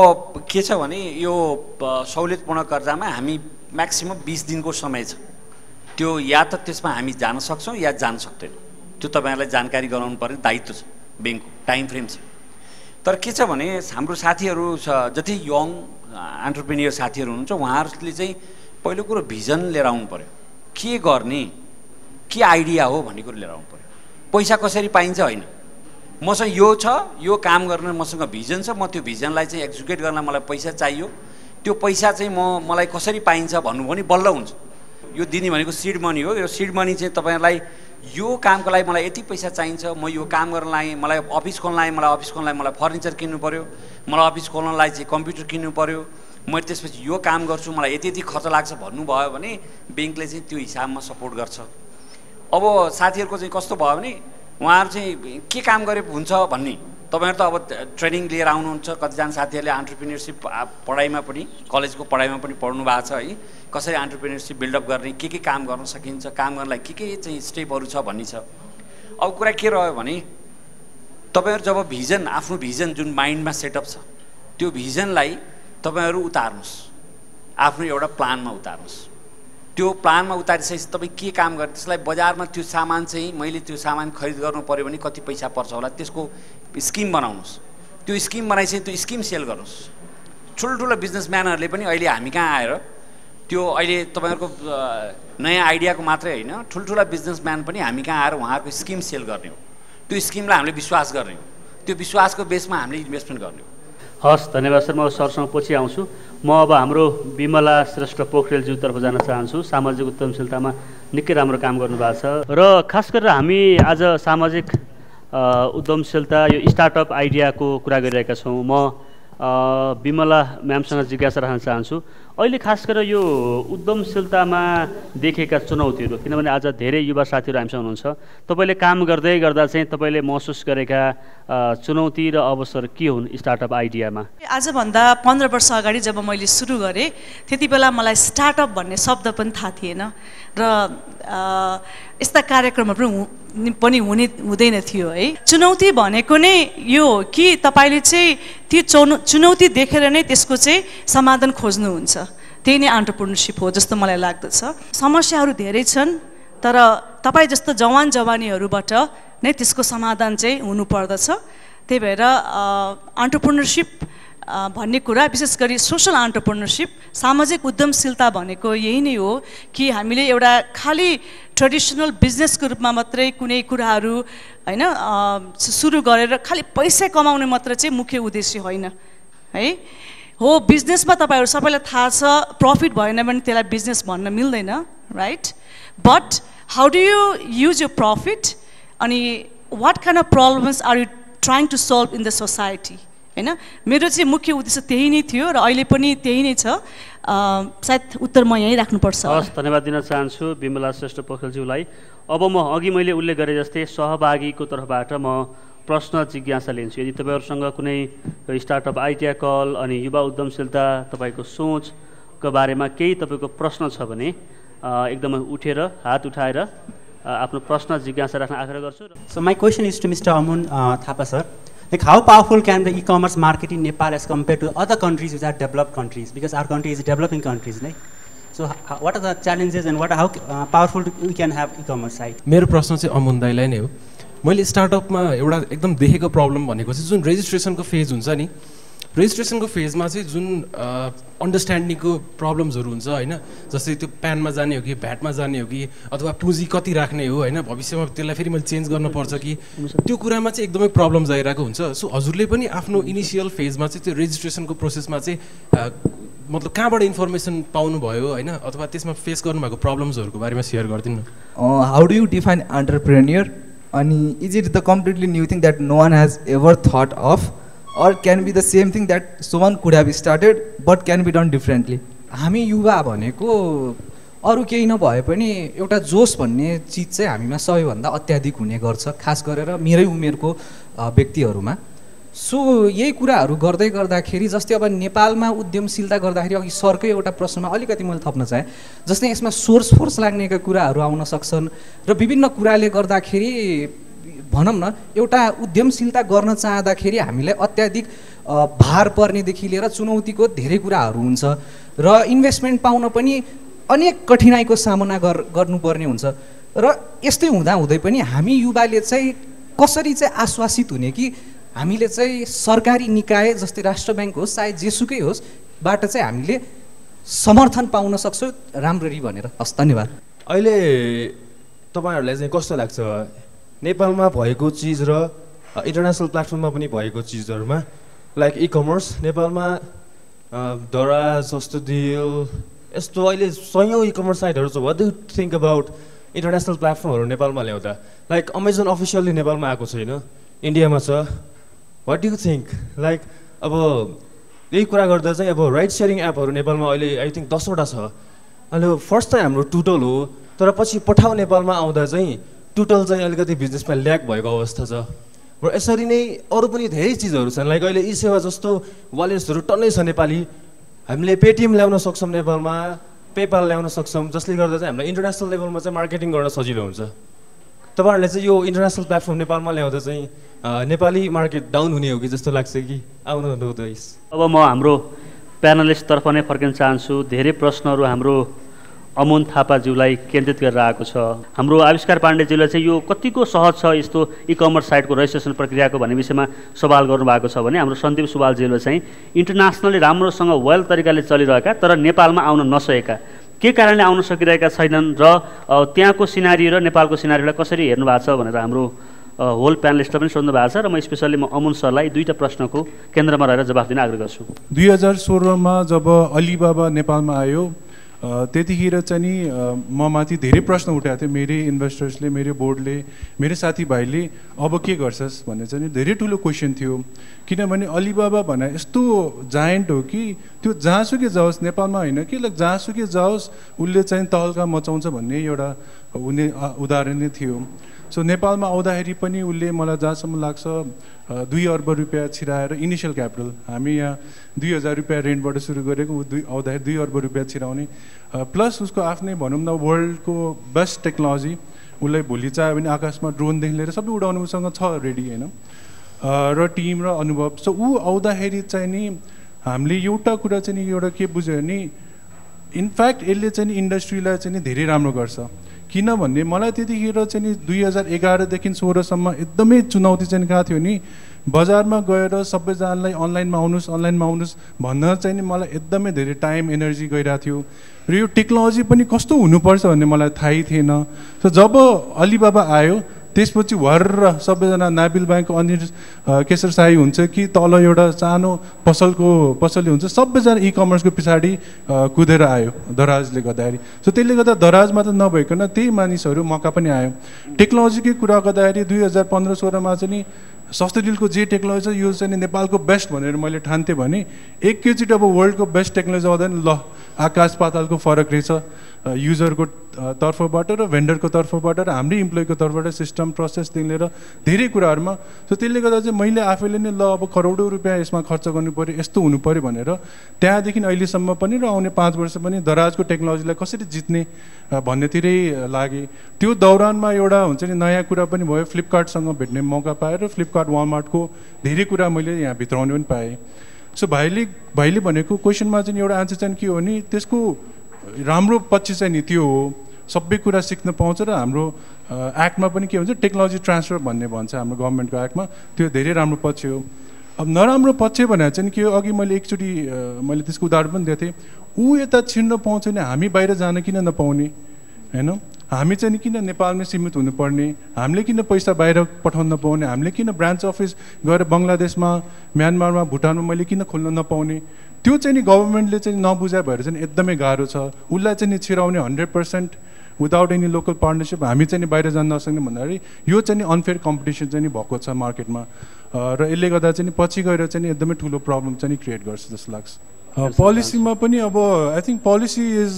के छ भने यो सहुलियतपूर्ण कर्जामा हामी म्याक्सिमम 20 दिनको समय छ। त्यो या त त्यसमा हामी जान सक्छौँ या जान सक्दैनौँ, त्यो तपाईँहरूलाई जानकारी गराउनु पर्ने दायित्व छ ब्याङ्कको, टाइम फ्रेम छ। तर के छ भने हाम्रो साथीहरू छ, जति यङ एन्टरप्रेन्योर साथीहरू हुनुहुन्छ उहाँहरूले चाहिँ पहिलो कुरो भिजन लिएर आउनु पऱ्यो, के गर्ने, के आइडिया हो भन्ने कुरो लिएर आउनु पऱ्यो। पैसा कसरी पाइन्छ होइन, मसँग यो छ, यो काम गर्न मसँग भिजन छ, म त्यो भिजनलाई चाहिँ एक्जिक्युट गर्न मलाई पैसा चाहियो, त्यो पैसा चाहिँ मलाई कसरी पाइन्छ भन्नुभयो भने बल्ल हुन्छ। यो दिने भनेको सिड मनी हो। यो सिड मनी चाहिँ तपाईँहरूलाई यो कामको लागि मलाई यति पैसा चाहिन्छ, म यो काम गर्नलाई, मलाई अफिस खोल्नलाई, मलाई फर्निचर किन्नु पऱ्यो, मलाई अफिस खोल्नलाई चाहिँ कम्प्युटर किन्नु पऱ्यो, मैले त्यसपछि यो काम गर्छु, मलाई यति यति खर्च लाग्छ भन्नुभयो भने ब्याङ्कले चाहिँ त्यो हिसाबमा सपोर्ट गर्छ। अब साथीहरूको चाहिँ कस्तो भयो भने उहाँहरू चाहिँ के काम गरे हुन्छ भन्ने, तपाईँहरू त अब ट्रेनिङ लिएर आउनुहुन्छ, कतिजना साथीहरूले एन्टरप्रेन्योरसिप पढाइमा पनि, कलेजको पढाइमा पनि पढ्नु भएको छ है, कसरी एन्टरप्रेन्योरसिप बिल्डअप गर्ने, के काम गर्न सकिन्छ, काम गर्नलाई के चाहिँ स्टेपहरू छ भन्ने छ। अब कुरा के रह्यो भने तपाईँहरू जब भिजन, आफ्नो भिजन जुन माइन्डमा सेटअप छ त्यो भिजनलाई तपाईँहरू उतार्नुहोस्, आफ्नो एउटा प्लानमा उतार्नुहोस्। त्यो प्लानमा उतारिसकेपछि तपाईँ के काम गर्ने, त्यसलाई बजारमा त्यो सामान चाहिँ मैले त्यो सामान खरिद गर्नु पऱ्यो भने कति पैसा पर्छ होला, त्यसको स्किम बनाउनुहोस्। त्यो स्किम बनाइसकेपछि त्यो स्किम सेल गर्नुहोस्। ठुल्ठुलो बिजनेसम्यानहरूले पनि अहिले हामी कहाँ आएर त्यो अहिले तपाईँहरूको नयाँ आइडियाको मात्रै होइन, ठुल्ठुला बिजनेसम्यान पनि हामी कहाँ आएर उहाँहरूको स्किम सेल गर्ने हो। त्यो स्किमलाई हामीले विश्वास गर्ने हो, त्यो विश्वासको बेसमा हामीले इन्भेस्टमेन्ट गर्ने हो। हस्, धन्यवाद सर। म सरसँग पछि आउँछु। म अब हाम्रो विमला श्रेष्ठ पोखरेलज्यूतर्फ जान चाहन्छु। सामाजिक उद्यमशीलतामा निकै राम्रो काम गर्नुभएको छ र खास गरेर हामी आज सामाजिक उद्यमशीलता, यो स्टार्टअप आइडियाको कुरा गरिरहेका छौँ। म विमला म्यामसँग जिज्ञासा राख्न चाहन्छु, अहिले खास गरेर यो उद्यमशीलतामा देखेका चुनौतीहरू, किनभने आज धेरै युवा साथीहरू हामीसँग हुनुहुन्छ, तपाईँले काम गर्दै गर्दा चाहिँ तपाईँले महसुस गरेका चुनौती र अवसर के हुन् स्टार्टअप आइडियामा? आजभन्दा 15 वर्ष अगाडि जब मैले सुरु गरेँ त्यति बेला मलाई स्टार्टअप भन्ने शब्द पनि थाहा थिएन र यस्ता कार्यक्रमहरू पनि हुँदैन थियो है। चुनौती भनेको नै यो हो कि तपाईँले चाहिँ त्यो चुनौती देखेर नै त्यसको चाहिँ समाधान खोज्नुहुन्छ, त्यही नै एन्टरप्रेन्योरशिप हो जस्तो मलाई लाग्दछ। समस्याहरू धेरै छन् तर तपाईँ जस्तो जवानीहरूबाट नै त्यसको समाधान चाहिँ हुनुपर्दछ। त्यही भएर एन्टरप्रेन्योरशिप भन्ने कुरा, विशेष गरी सोसल एन्टरप्रेन्योरशिप, सामाजिक उद्यमशीलता भनेको यही नै हो कि हामीले एउटा खालि ट्रेडिसनल बिजनेसको रूपमा मात्रै कुनै कुराहरू होइन सुरु गरेर खालि पैसा कमाउने मात्र चाहिँ मुख्य उद्देश्य होइन है। हो, बिजनेसमा तपाईँहरू सबैलाई थाहा छ प्रफिट भएन भने त्यसलाई बिजनेस भन्न मिल्दैन, right? But how do you use यो प्रफिट अनि what kind of problems are you trying to solve in the society होइन। मेरो चाहिँ मुख्य उद्देश्य त्यही नै थियो र अहिले पनि त्यही नै छ। सायद उत्तर म यहीँ राख्नुपर्छ। हस्, धन्यवाद दिन चाहन्छु विमला श्रेष्ठ पोखरेलज्यूलाई। अब म अघि मैले उल्लेख गरे जस्तै सहभागीको तर्फबाट म प्रश्न जिज्ञासा लिन्छु। यदि तपाईँहरूसँग कुनै स्टार्टअप आइडिया कल अनि युवा उद्यमशीलता, तपाईँको सोचको बारेमा केही तपाईँको प्रश्न छ भने एकदमै उठेर हात उठाएर आफ्नो प्रश्न जिज्ञासा राख्न आग्रह गर्छु। So my question is to Mr. Amun Thapa sir. Like how powerful can the e-commerce market in Nepal as compared to other countries which are developed countries? Because our country is developing countries, right? So what are the challenges and how powerful we can have e-commerce site? मेरो प्रश्न चाहिँ अमुन दाइलाई नै हो। मैले स्टार्टअपमा एउटा एकदम देखेको प्रब्लम भनेको चाहिँ जुन रेजिस्ट्रेसनको फेज हुन्छ नि, रेजिस्ट्रेसनको फेजमा चाहिँ जुन अन्डरस्ट्यान्डिङको प्रब्लम्सहरू हुन्छ होइन, जस्तै त्यो प्यानमा जाने हो कि भ्याटमा जाने हो कि अथवा पुँजी कति राख्ने हो होइन, भविष्यमा त्यसलाई फेरि मैले चेन्ज गर्नुपर्छ कि, त्यो कुरामा चाहिँ एकदमै प्रब्लम्स आइरहेको हुन्छ। सो हजुरले पनि आफ्नो इनिसियल फेजमा चाहिँ त्यो रेजिस्ट्रेसनको प्रोसेसमा चाहिँ मतलब कहाँबाट इन्फर्मेसन पाउनुभयो होइन, अथवा त्यसमा फेस गर्नुभएको प्रब्लम्सहरूको बारेमा सेयर गरिदिनु। How do you define entrepreneur, अनि is it the completely new thing that no one has ever thought of, or can be the same thing that someone could have started but can be done differently? हामी युवा भनेको अरू केही नभए पनि एउटा जोस भन्ने चिज चाहिँ हामीमा सबैभन्दा अत्याधिक हुने गर्छ, खास गरेर मेरै उमेरको व्यक्तिहरूमा। सो यही कुराहरू गर्दै गर्दाखेरि जस्तै अब नेपालमा उद्यमशीलता गर्दाखेरि अघि सरकै एउटा प्रश्नमा अलिकति मैले थप्न चाहेँ, जस्तै यसमा सोर्स फोर्स लाग्नेका कुराहरू आउन सक्छन् र विभिन्न कुराले गर्दाखेरि भनौँ न एउटा उद्यमशीलता गर्न चाहँदाखेरि हामीलाई अत्याधिक भार पर्नेदेखि लिएर चुनौतीको धेरै कुराहरू हुन्छ र इन्भेस्टमेन्ट पाउन पनि अनेक कठिनाइको सामना गर्नुपर्ने हुन्छ। र यस्तै हुँदाहुँदै पनि हामी युवाले चाहिँ कसरी चाहिँ आश्वासित हुने कि हामीले चाहिँ सरकारी निकाय जस्तै राष्ट्र ब्याङ्क होस् चाहे जेसुकै होस् बाट चाहिँ हामीले समर्थन पाउन सक्छौँ राम्ररी भनेर। हस्, धन्यवाद। अहिले तपाईँहरूलाई चाहिँ कस्तो लाग्छ नेपालमा भएको चिज र इन्टरनेसनल प्लेटफर्ममा पनि भएको चिजहरूमा, लाइक इ कमर्स नेपालमा दराज, सस्तो डिल, यस्तो अहिले सयौँ इ कमर्स साइटहरू छ। What do you think about international प्लेटफर्महरू नेपालमा ल्याउँदा? लाइक अमेजन अफिसियल्ली नेपालमा आएको छैन, इन्डियामा छ। What do you think? Like अब यही कुरा गर्दा चाहिँ अब राइड सेयरिङ एपहरू नेपालमा अहिले आई थिङ्क 10वटा छ। अहिले फर्स्ट चाहिँ हाम्रो टुटल हो, तर पछि पठाउ नेपालमा आउँदा चाहिँ टुटल चाहिँ अलिकति बिजनेसमा ल्याक भएको अवस्था छ। र यसरी नै अरू पनि धेरै चिजहरू छन्, लाइक अहिले ई सेवा जस्तो वालेट्सहरू टन्नै छ नेपाली। हामीले पेटिएम ल्याउन सक्छौँ नेपालमा, पेपाल ल्याउन सक्छौँ, जसले गर्दा चाहिँ हामीलाई इन्टरनेसनल लेभलमा चाहिँ मार्केटिङ गर्न सजिलो हुन्छ। तपाईँहरूले चाहिँ यो इन्टरनेसनल प्लेटफर्म नेपालमा ल्याउँदा चाहिँ नेपाली मार्केट डाउन हुने हो कि जस्तो लाग्छ कि आउनु हुँदैछ? अब म हाम्रो प्यानलिस्टतर्फ नै फर्किन चाहन्छु। धेरै प्रश्नहरू हाम्रो अमुन थापाज्यूलाई केन्द्रित गरेर आएको छ। हाम्रो आविष्कार पाण्डेज्यूलाई चाहिँ यो कतिको सहज छ यस्तो इ कमर्स साइटको रेजिस्ट्रेसन प्रक्रियाको भन्ने विषयमा सवाल गर्नुभएको छ भने, हाम्रो सन्दीप सुवालज्यूले चाहिँ इन्टरनेसनली राम्रोसँग वेल तरिकाले चलिरहेका तर नेपालमा आउन नसकेका के कारणले आउन सकिरहेका छैनन् र त्यहाँको सिनारी र नेपालको सिनारीलाई कसरी हेर्नु भएको छ भनेर हाम्रो होल प्यानलिस्टले पनि सोध्नु भएको छ। र म स्पेसल्ली म अमुन सरलाई दुईवटा प्रश्नको केन्द्रमा रहेर जवाफ दिन आग्रह गर्छु। 2016मा जब अलिबाबा नेपालमा आयो त्यतिखेर चाहिँ नि म माथि धेरै प्रश्न उठाएको थियो मेरै इन्भेस्टर्सले, मेरो बोर्डले, मेरो साथीभाइले अब के गर्छस् भन्ने चाहिँ धेरै ठुलो क्वेसन थियो। किनभने अलिबाबा भने यस्तो जायन्ट हो कि त्यो जहाँसुकै जाओस्, नेपालमा होइन कि जहाँसुकै जाओस् उसले चाहिँ तहल्का मचाउँछ भन्ने एउटा उदाहरण नै थियो। सो नेपालमा आउँदाखेरि पनि उसले मलाई जहाँसम्म लाग्छ 2 अर्ब रुपियाँ छिराएर इनिसियल क्यापिटल, हामी यहाँ 2000 रुपियाँ रेन्टबाट सुरु गरेको, आउँदाखेरि 2 अर्ब रुपियाँ छिराउने, प्लस उसको आफ्नै भनौँ न वर्ल्डको बेस्ट टेक्नोलोजी। उसलाई भोलि चाह्यो भने आकाशमा ड्रोनदेखि लिएर सबै उडाउनु उसँग छ रेडी होइन, र टिम र अनुभव। सो ऊ आउँदाखेरि चाहिँ नि हामीले एउटा कुरा चाहिँ नि एउटा के बुझ्यो भने इनफ्याक्ट यसले चाहिँ नि इन्डस्ट्रीलाई चाहिँ नि धेरै राम्रो गर्छ। किनभने मलाई त्यतिखेर चाहिँ नि 2011देखि 16सम्म एकदमै चुनौती चाहिँ कहाँ थियो नि, बजारमा गएर सबैजनालाई अनलाइनमा आउनुहोस् भन्न चाहिँ नि मलाई एकदमै धेरै टाइम एनर्जी गइरहेको थियो र यो टेक्नोलोजी पनि कस्तो हुनुपर्छ भन्ने मलाई थाहै थिएन। सो जब अलिबाबा आयो त्यसपछि भर्र सबैजना नाबिल ब्याङ्कको अनिल केशर साई हुन्छ कि तल एउटा सानो पसलले हुन्छ, सबैजना इ कमर्सको पछाडि कुदेर आयो दराजले गर्दाखेरि। सो त्यसले गर्दा दराज मात्र नभइकन त्यही मानिसहरू मौका पनि आयो। टेक्नोलोजीकै कुरा गर्दाखेरि 2015-16मा चाहिँ नि सस्तो डिलको जे टेक्नोलोजी छ यो चाहिँ नेपालको बेस्ट भनेर मैले ठान्थेँ भने एकैचोटि अब वर्ल्डको बेस्ट टेक्नोलोजी आउँदैन, ल आकाश पातालको फरक रहेछ। युजरको तर्फबाट र भेन्डरको तर्फबाट र हाम्रै इम्प्लोइको तर्फबाट सिस्टम प्रोसेसदेखि लिएर धेरै कुराहरूमा। सो त्यसले गर्दा चाहिँ मैले आफैले नै ल अब करोडौँ रुपियाँ यसमा खर्च गर्नु पऱ्यो, यस्तो हुनु पऱ्यो भनेर त्यहाँदेखि अहिलेसम्म पनि र आउने 5 वर्ष पनि दराजको टेक्नोलोजीलाई कसरी जित्ने भन्नेतिरै लागेँ। त्यो दौरानमा एउटा हुन्छ नि नयाँ कुरा पनि भयो, फ्लिपकार्टसँग भेट्ने मौका पाएँ र फ्लिपकार्ट वालमार्टको धेरै कुरा मैले यहाँ भित्राउने पनि पाएँ। सो भाइले भनेको क्वेसनमा चाहिँ एउटा आन्सर चाहिँ के हो नि, त्यसको राम्रो पक्ष चाहिँ नि त्यो हो, सबै कुरा सिक्न पाउँछ र हाम्रो एक्टमा पनि के भन्छ टेक्नोलोजी ट्रान्सफर भन्ने भन्छ हाम्रो गभर्मेन्टको एक्टमा, त्यो धेरै राम्रो पक्ष हो। अब नराम्रो पक्ष भनेर चाहिँ के हो, अघि मैले एकचोटि मैले त्यसको उदाहरण पनि दिएको थिएँ, ऊ यता छिर्न पाउँछ भने हामी बाहिर जान किन नपाउने होइन, हामी चाहिँ किन नेपालमै सीमित हुनुपर्ने, हामीले किन पैसा बाहिर पठाउन नपाउने, हामीले किन ब्रान्च अफिस गएर बङ्गलादेशमा म्यानमारमा भुटानमा मैले किन खोल्न नपाउने, त्यो चाहिँ नि गभर्मेन्टले चाहिँ नबुझाए भएर चाहिँ एकदमै गाह्रो छ। उसलाई चाहिँ नि छिराउने 100% विदाउट एनी लोकल पार्टनरसिप हामी चाहिँ नि बाहिर जान नसक्ने भन्दाखेरि यो चाहिँ नि अनफेयर कम्पिटिसन चाहिँ नि भएको छ मार्केटमा र यसले गर्दा चाहिँ नि पछि गएर चाहिँ नि एकदमै ठुलो प्रब्लम चाहिँ नि क्रिएट गर्छ जस्तो लाग्छ। पोलिसीमा पनि अब आई थिङ्क पोलिसी इज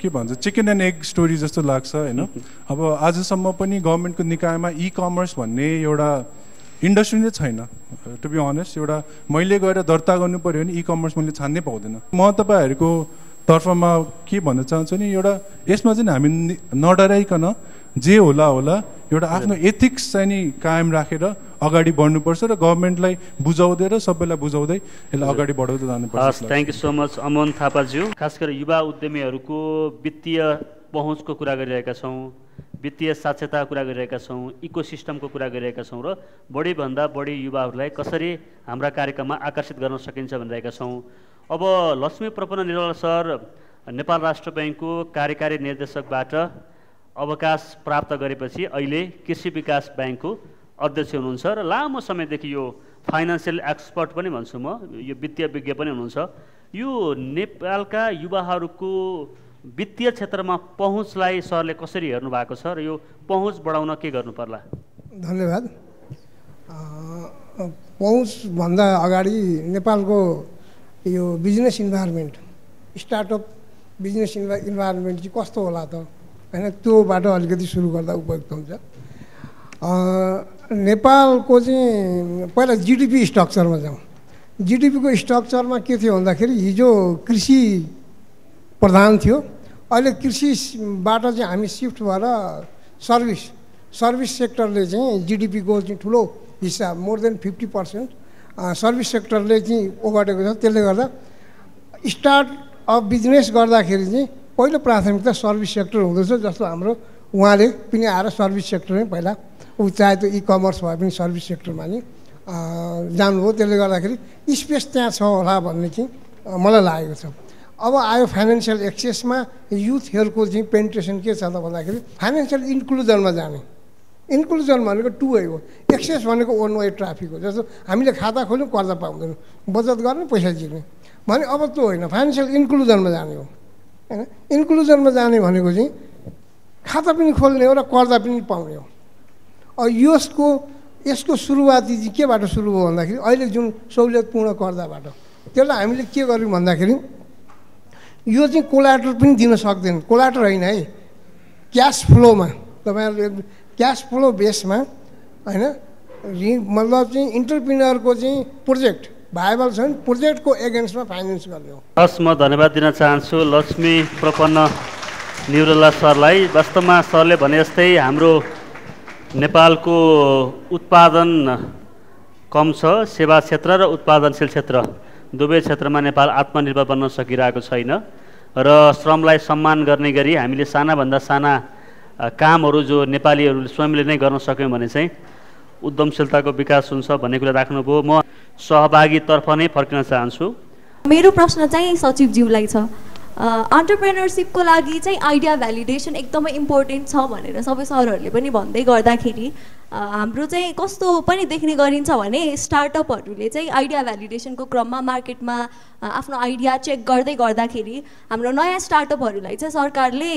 के भन्छ चिकन एन्ड एग स्टोरी जस्तो लाग्छ होइन। अब आजसम्म पनि गभर्मेन्टको निकायमा इ कमर्स भन्ने एउटा इन्डस्ट्री नै छैन टु बी अनेस्ट। एउटा मैले गएर दर्ता गर्नु पऱ्यो भने इ कमर्स मैले छान्नै पाउँदैन। म तपाईँहरूको तर्फमा के भन्न चाहन्छु नि, एउटा यसमा चाहिँ हामी नडराइकन जे होला एउटा आफ्नो एथिक्स चाहिँ नि कायम राखेर अगाडि बढ्नुपर्छ र गभर्मेन्टलाई बुझाउँदै र सबैलाई बुझाउँदै यसलाई अगाडि बढाउँदै जानुपर्छ। थ्याङ्क यू सो मच अमन थापाज्यू। खास गरी युवा उद्यमीहरूको वित्तीय पहुँचको कुरा गरिरहेका छौँ, वित्तीय साक्षरता कुरा गरिरहेका छौँ, इकोसिस्टमको कुरा गरिरहेका छौँ र बढीभन्दा बढी युवाहरूलाई कसरी हाम्रा कार्यक्रममा आकर्षित गर्न सकिन्छ भनिरहेका छौँ। अब लक्ष्मी प्रपन्न निरौला सर नेपाल राष्ट्र ब्याङ्कको कार्यकारी निर्देशकबाट अवकाश प्राप्त गरेपछि अहिले कृषि विकास ब्याङ्कको अध्यक्ष हुनुहुन्छ र लामो समयदेखि यो फाइनेन्सियल एक्सपर्ट पनि भन्छु म, यो वित्तीय विज्ञ पनि हुनुहुन्छ। यो नेपालका युवाहरूको वित्तीय क्षेत्रमा पहुँचलाई सरले कसरी हेर्नु भएको छ र यो पहुँच बढाउन के गर्नु पर्ला? धन्यवाद। पहुँचभन्दा अगाडि नेपालको यो business environment, startup business environment चाहिँ कस्तो होला त होइन, त्योबाट अलिकति सुरु गर्दा उपयुक्त हुन्छ। नेपालको चाहिँ पहिला जिडिपी स्ट्रक्चरमा जाउँ। जिडिपीको स्ट्रक्चरमा के थियो भन्दाखेरि हिजो कृषि प्रधान थियो, अहिले कृषिबाट चाहिँ हामी सिफ्ट भएर सर्भिस सेक्टरले चाहिँ जिडिपीको चाहिँ ठुलो हिस्सा मोर देन 50% सर्भिस सेक्टरले चाहिँ ओगटेको छ। त्यसले गर्दा स्टार्टअप बिजनेस गर्दाखेरि चाहिँ पहिलो प्राथमिकता सर्भिस सेक्टर हुँदछ, जस्तो हाम्रो उहाँले पनि आएर सर्भिस सेक्टरमै पहिला चाहे त्यो इ कमर्स भए पनि सर्भिस सेक्टरमा नि जानुभयो। त्यसले गर्दाखेरि स्पेस त्यहाँ छ होला भन्ने चाहिँ मलाई लागेको छ। अब आयो फाइनेन्सियल एक्सेसमा युथहरूको चाहिँ पेनिट्रेसन के छ त भन्दाखेरि फाइनेन्सियल इन्क्लुजनमा जाने। इन्क्लुजन भनेको 2 वे हो, एक्सेस भनेको 1 वे ट्राफिक हो। जस्तो हामीले खाता खोल्यौँ कर्जा पाउँदैनौँ, बचत गर्ने पैसा जिर्ने भने अब त्यो होइन, फाइनेन्सियल इन्क्लुजनमा जाने हो होइन। इन्क्लुजनमा जाने भनेको चाहिँ खाता पनि खोल्ने हो र कर्जा पनि पाउने हो। अब यसको सुरुवाती चाहिँ केबाट सुरु भयो भन्दाखेरि अहिले जुन सहुलियतपूर्ण कर्जाबाट, त्यसलाई हामीले के गर्यौँ भन्दाखेरि यो चाहिँ कोलाटर पनि दिन सक्दैन। कोलाटर होइन है, क्यास फ्लोमा तपाईँहरूले क्यास फ्लो बेसमा होइन, मतलब चाहिँ इन्टरप्रिनरको चाहिँ प्रोजेक्ट भाइबल छ भने प्रोजेक्टको एगेन्स्टमा फाइनेन्स गर्ने हो। हस्, म धन्यवाद दिन चाहन्छु लक्ष्मी प्रपन्न निरौला सरलाई। वास्तवमा सरले भने जस्तै हाम्रो नेपालको उत्पादन कम छ, सेवा क्षेत्र र उत्पादनशील क्षेत्र दुवै क्षेत्रमा नेपाल आत्मनिर्भर बन्न सकिरहेको छैन र श्रमलाई सम्मान गर्ने गरी हामीले सानाभन्दा साना कामहरू जो नेपालीहरूले स्वयंले नै गर्न सक्यौँ भने चाहिँ उद्यमशीलताको विकास हुन्छ भन्ने कुरा राख्नुभयो। म सहभागीतर्फ नै फर्किन चाहन्छु। मेरो प्रश्न चाहिँ सचिवज्यूलाई छ। अन्टरप्रेनरसिपको लागि चाहिँ आइडिया भ्यालिडेसन एकदमै इम्पोर्टेन्ट छ भनेर सबै सरहरूले पनि भन्दै गर्दाखेरि हाम्रो चाहिँ कस्तो पनि देख्ने गरिन्छ भने स्टार्टअपहरूले चाहिँ आइडिया भ्यालिडेसनको क्रममा मार्केटमा आफ्नो आइडिया चेक गर्दै गर्दाखेरि हाम्रो नयाँ स्टार्टअपहरूलाई चाहिँ सरकारले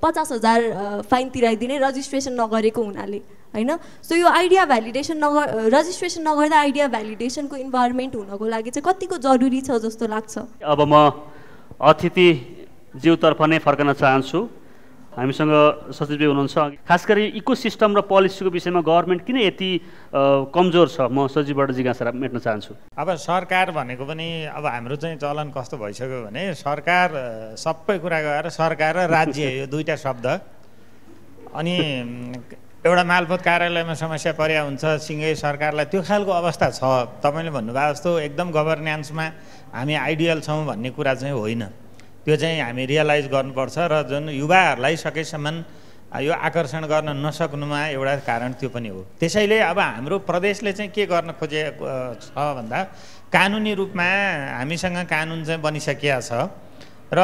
50,000 फाइन तिराइदिने रजिस्ट्रेसन नगरेको हुनाले होइन। सो यो आइडिया भ्यालिडेसन रजिस्ट्रेसन नगर्दा आइडिया भ्यालिडेसनको इन्भाइरोमेन्ट हुनको लागि चाहिँ कतिको जरुरी छ जस्तो लाग्छ? अब म अतिथिज्यूतर्फ नै फर्कन चाहन्छु। हामीसँग सचिवजी हुनुहुन्छ। खास गरी इकोसिस्टम र पोलिसीको विषयमा गभर्मेन्ट किन यति कमजोर छ, म सचिवबाट जिज्ञासा मेट्न चाहन्छु। अब सरकार भनेको पनि अब हाम्रो चाहिँ चलन कस्तो भइसक्यो भने सरकार सबै कुरा गएर सरकार र राज्य यो दुईटा शब्द, अनि एउटा मालपोत कार्यालयमा समस्या पर्या हुन्छ सिँगै सरकारलाई, त्यो खालको अवस्था छ। तपाईँले भन्नुभयो जस्तो एकदम गभर्नेन्समा हामी आइडियल छौँ भन्ने कुरा चाहिँ होइन। त्यो चाहिँ हामी रियलाइज गर्नुपर्छ र जुन युवाहरूलाई सकेसम्म यो आकर्षण गर्न नसक्नुमा एउटा कारण त्यो पनि हो। त्यसैले अब हाम्रो प्रदेशले चाहिँ के गर्न खोजेको छ भन्दा कानुनी रूपमा हामीसँग कानुन चाहिँ बनिसकिया छ र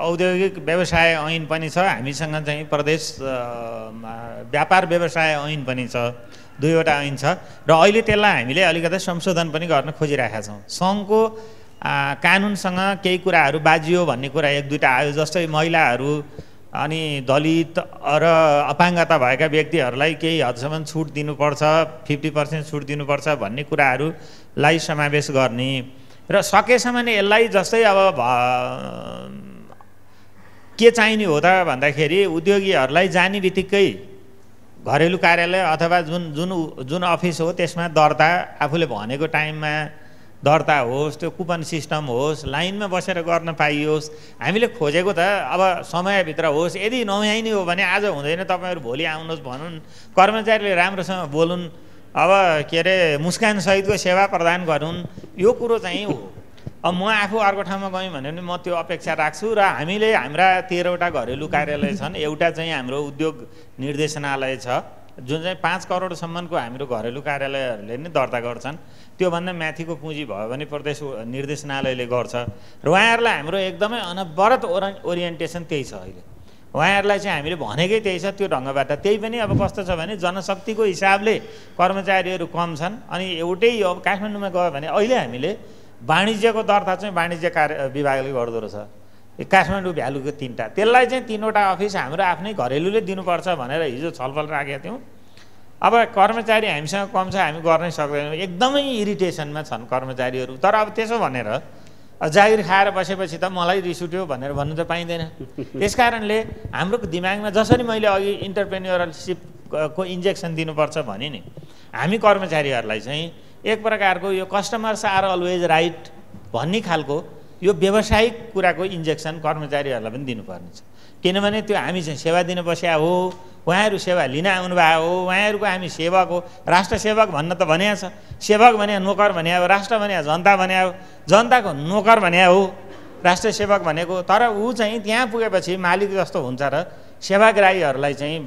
औद्योगिक व्यवसाय ऐन पनि छ। हामीसँग चाहिँ प्रदेश व्यापार व्यवसाय ऐन पनि छ, दुईवटा ऐन छ र अहिले त्यसलाई हामीले अलिकति संशोधन पनि गर्न खोजिरहेका छौँ। सङ्घको कानुनसँग केही कुराहरू बाजियो भन्ने कुरा एक दुईवटा आयो, जस्तै महिलाहरू अनि दलित र अपाङ्गता भएका व्यक्तिहरूलाई केही हदसम्म छुट दिनुपर्छ, 50% छुट दिनुपर्छ भन्ने कुराहरूलाई समावेश गर्ने र सकेसम्म यसलाई जस्तै अब के चाहिने हो त भन्दाखेरि उद्योगीहरूलाई जाने बित्तिकै घरेलु कार्यालय अथवा जुन अफिस हो त्यसमा दर्ता, आफूले भनेको टाइममा दर्ता होस्, त्यो कुपन सिस्टम होस्, लाइनमा बसेर गर्न पाइयोस्। हामीले खोजेको त अब समयभित्र होस्, यदि नभ्याइने हो भने आज हुँदैन तपाईँहरू भोलि आउनुहोस् भनुन्, कर्मचारीले राम्रोसँग बोलुन्, अब के अरे मुस्कान सहितको सेवा प्रदान गरून्, यो कुरो चाहिँ हो। अब म आफू अर्को ठाउँमा गएँ भने पनि म त्यो अपेक्षा राख्छु र हामीले हाम्रा 13वटा घरेलु कार्यालय छन्। एउटा चाहिँ हाम्रो उद्योग निर्देशनालय छ जुन चाहिँ 5 करोडसम्मको हाम्रो घरेलु कार्यालयहरूले नै दर्ता गर्छन्। त्योभन्दा माथिको पुँजी भयो भने प्रदेश निर्देशनालयले गर्छ र उहाँहरूलाई हाम्रो एकदमै अनवरत ओरिएन्टेसन त्यही छ। अहिले उहाँहरूलाई चाहिँ हामीले भनेकै त्यही छ, त्यो ढङ्गबाट। त्यही पनि अब कस्तो छ भने जनशक्तिको हिसाबले कर्मचारीहरू कम छन्। अनि एउटै अब काठमाडौँमा गयो भने अहिले हामीले वाणिज्यको दर्ता चाहिँ वाणिज्य विभागले गर्दो रहेछ। काठमाडौँ भ्यालुको 3टा, त्यसलाई चाहिँ 3वटा अफिस हाम्रो आफ्नै घरेलुले दिनुपर्छ भनेर हिजो छलफल राखेका थियौँ। अब कर्मचारी हामीसँग कम छ, हामी गर्नै सक्दैनौँ, एकदमै इरिटेसनमा छन् कर्मचारीहरू। तर अब त्यसो भनेर जागिर खाएर बसेपछि त मलाई रिस उठ्यो भनेर भन्नु त पाइँदैन। त्यस कारणले हाम्रो दिमागमा जसरी मैले अघि इन्टरप्रेन्योरसिपको इन्जेक्सन दिनुपर्छ भने नि, हामी कर्मचारीहरूलाई चाहिँ एक प्रकारको यो कस्टमर्स आर अलवेज राइट भन्ने खालको यो व्यावसायिक कुराको इन्जेक्सन कर्मचारीहरूलाई पनि दिनुपर्ने छ। किनभने त्यो हामी चाहिँ सेवा दिन बस्या हो, उहाँहरू सेवा लिन आउनुभएको हो, उहाँहरूको हामी सेवक हो। राष्ट्र सेवक भन्न त भनिया छ, सेवक भने नोकर भने हो, राष्ट्र भने जनता भने हो, जनताको नोकर भने हो राष्ट्र सेवक भनेको। तर ऊ चाहिँ त्यहाँ पुगेपछि मालिक जस्तो हुन्छ र सेवाग्राहीहरूलाई चाहिँ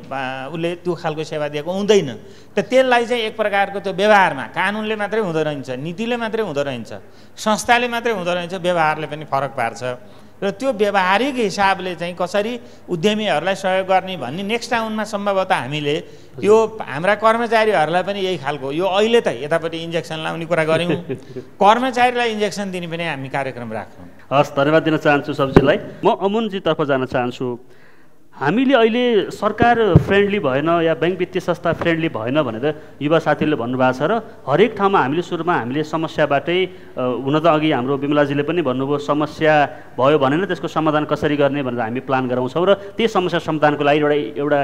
उसले त्यो खालको सेवा दिएको हुँदैन। त त्यसलाई चाहिँ एक प्रकारको त्यो व्यवहारमा कानुनले मात्रै हुँदो रहन्छ, नीतिले मात्रै हुँदो रहन्छ, संस्थाले मात्रै हुँदो रहन्छ, व्यवहारले पनि फरक पार्छ। र त्यो व्यवहारिक हिसाबले चाहिँ कसरी उद्यमीहरूलाई सहयोग गर्ने भन्ने नेक्स्ट टाउनमा सम्भवतः हामीले यो हाम्रा कर्मचारीहरूलाई पनि यही खालको यो अहिले त यतापट्टि इन्जेक्सन लाउने कुरा गऱ्यौँ, कर्मचारीलाई इन्जेक्सन दिने पनि हामी कार्यक्रम राख्छौँ। हस्, धन्यवाद दिन चाहन्छु सब्जीलाई। म अमुनजीतर्फ जान चाहन्छु। हामीले अहिले सरकार फ्रेन्डली भएन या बैंक वित्तीय संस्था फ्रेन्डली भएन भनेर युवा साथीहरूले भन्नुभएको छ र हरेक ठाउँमा हामीले सुरुमा हामीले समस्याबाटै हुन त अघि हाम्रो बिमलाजीले पनि भन्नुभयो समस्या भयो भने नै त्यसको समाधान कसरी गर्ने भनेर हामी प्लान गराउँछौँ र त्यही समस्या समाधानको लागि एउटा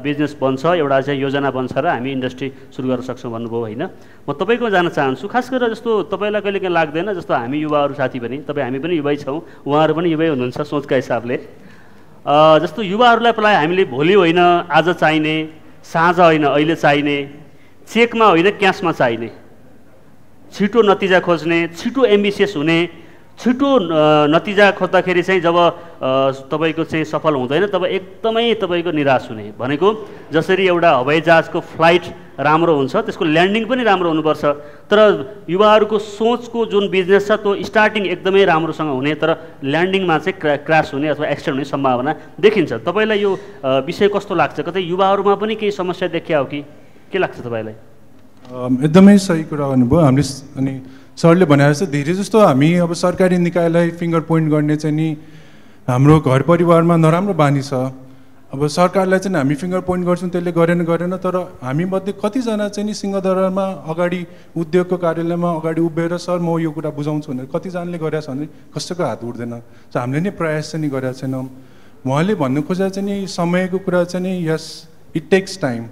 बिजनेस बन्छ, एउटा चाहिँ योजना बन्छ र हामी इन्डस्ट्री सुरु गर्न सक्छौँ भन्नुभयो होइन। म तपाईँको जान चाहन्छु। खास गरेर जस्तो तपाईँलाई कहिले काहीँ लाग्दैन जस्तो हामी युवाहरू साथी पनि हामी पनि युवै छौँ, उहाँहरू पनि युवै हुनुहुन्छ सोचका हिसाबले, जस्तो युवाहरूलाई पहिला हामीले भोलि होइन आज चाहिने, साँझ होइन अहिले चाहिने, चेकमा होइन क्यासमा चाहिने, छिटो नतिजा खोज्ने, छिटो एम्बिसियस हुने, छिटो नतिजा खोज्दाखेरि चाहिँ जब तपाईँको चाहिँ सफल हुँदैन तब एकदमै तपाईँको निराश हुने। भनेको जसरी एउटा हवाईजहाजको फ्लाइट राम्रो हुन्छ त्यसको ल्यान्डिङ पनि राम्रो हुनुपर्छ, तर युवाहरूको सोचको जुन बिजनेस छ त्यो स्टार्टिङ एकदमै राम्रोसँग हुने तर ल्यान्डिङमा चाहिँ क्रास हुने अथवा एक्सिडेन्ट हुने सम्भावना देखिन्छ। तपाईँलाई यो विषय कस्तो लाग्छ? कतै युवाहरूमा पनि केही समस्या देखिया हो कि के लाग्छ तपाईँलाई? एकदमै सही कुरा गर्नुभयो। हामीले अनि सरले भने जस्तो धेरै जस्तो हामी अब सरकारी निकायलाई फिङ्गर पोइन्ट गर्ने चाहिँ नि हाम्रो घर परिवारमा नराम्रो बानी छ। अब सरकारलाई चाहिँ हामी फिङ्गर पोइन्ट गर्छौँ, त्यसले गरेन तर हामी मध्ये कतिजना चाहिँ नि सिंहदरबारमा अगाडि उद्योगको कार्यालयमा अगाडि उभिएर सर म यो कुरा बुझाउँछु भनेर कतिजनाले गरेका छ भने कसैको हात उठ्दैन। हामीले नै प्रयास चाहिँ नि गरेका छैनौँ। उहाँले भन्नु खोजेर चाहिँ नि समयको कुरा चाहिँ नि यस इट टेक्स टाइम।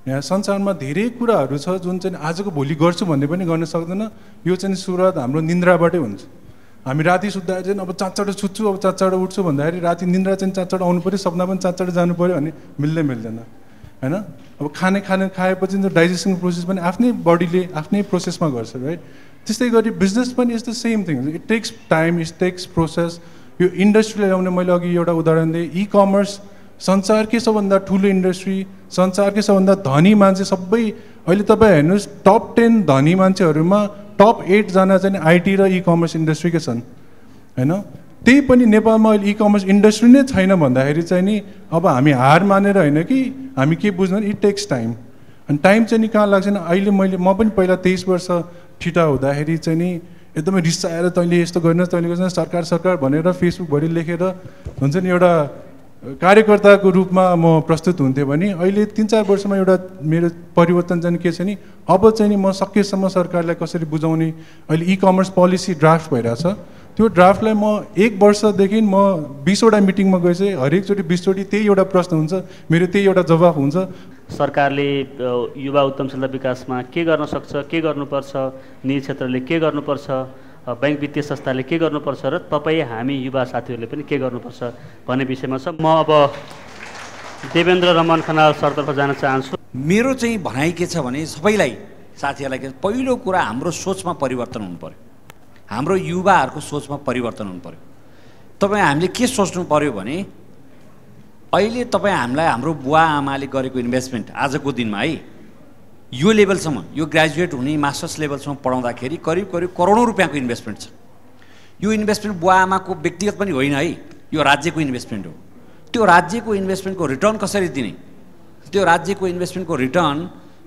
यहाँ संसारमा धेरै कुराहरू छ जुन चाहिँ आजको भोलि गर्छु भन्ने पनि गर्न सक्दैन। यो चाहिँ सुरुवात हाम्रो निन्द्राबाटै हुन्छ। हामी राति सुत्दाखेरि चाहिँ अब चाँचबाट सुत्छु, अब चाँचबाट उठ्छु भन्दाखेरि राति निन्द्रा चाहिँ चाँचबाट आउनु पऱ्यो, सपना पनि चाँचबाट जानु पऱ्यो भने मिल्दैन हैन। अब खाने खाएपछि डाइजेसन प्रोसेस पनि आफ्नै बडीले आफ्नै प्रोसेसमा गर्छ राइट। त्यस्तै गरी बिजनेस पनि is the same thing, it takes time, it takes process. यो इन्डस्ट्रीलाई ल्याउने मैले अघि एउटा उदाहरण दिएँ, इ कमर्स संसारकै सबभन्दा ठुलो इन्डस्ट्री, संसारकै सबभन्दा धनी मान्छे सबै अहिले तपाईँ हेर्नुहोस् टप 10 धनी मान्छेहरूमा टप 8 जना चाहिँ आइटी र इ कमर्स इन्डस्ट्रीकै छन् हैन। त्यही पनि नेपालमा अहिले इ कमर्स इन्डस्ट्री नै छैन भन्दाखेरि चाहिँ नि अब हामी हार मानेर होइन कि हामी के बुझ्नु, इट टेक्स टाइम। अनि टाइम चाहिँ नि कहाँ लाग्छ नि, अहिले म पनि पहिला 23 वर्ष ठिटा हुँदाखेरि चाहिँ नि एकदमै रिसाएर तैँले यस्तो गर्नुहोस् तैँले गर्नुहोस् सरकार भनेर फेसबुकभरि लेखेर हुन्छ नि एउटा कार्यकर्ताको रूपमा म प्रस्तुत हुन्थेँ भने अहिले 3-4 वर्षमा एउटा मेरो परिवर्तन चाहिँ के छ नि, अब चाहिँ नि म सकेसम्म सरकारलाई कसरी बुझाउने, अहिले इ कमर्स पोलिसी ड्राफ्ट भइरहेछ, त्यो ड्राफ्टलाई म 1 वर्षदेखि म 20वटा मिटिङमा गएपछि हरेकचोटि 20चोटि त्यही एउटा प्रश्न हुन्छ, मेरो त्यही एउटा जवाफ हुन्छ। सरकारले युवा उद्यमशीलता विकासमा के गर्न सक्छ, के गर्नुपर्छ, निजी क्षेत्रले के गर्नुपर्छ, बैंक वित्तीय संस्थाले के गर्नुपर्छ र तपाईँ हामी युवा साथीहरूले पनि के गर्नुपर्छ भन्ने विषयमा छ। म अब देवेन्द्र रमन खनाल सरतर्फ जान चाहन्छु। मेरो चाहिँ भनाइ के छ भने सबैलाई साथीहरूलाई के, पहिलो कुरा हाम्रो सोचमा परिवर्तन हुनु पर्यो, हाम्रो युवाहरूको सोचमा परिवर्तन हुनु पर्यो। तपाईँ हामीले के सोच्नु पर्यो भने अहिले तपाईँ हामीलाई हाम्रो बुवा आमाले गरेको इन्भेस्टमेन्ट आजको दिनमा है यो लेभलसम्म, यो ग्रेजुएट हुने मास्टर्स लेभलसम्म पढाउँदाखेरि करिब करोडौँ रुपियाँको इन्भेस्टमेन्ट छ। यो इन्भेस्टमेन्ट बुवा आमाको व्यक्तिगत पनि होइन है, यो राज्यको इन्भेस्टमेन्ट हो। त्यो राज्यको इन्भेस्टमेन्टको रिटर्न कसरी दिने, त्यो राज्यको इन्भेस्टमेन्टको रिटर्न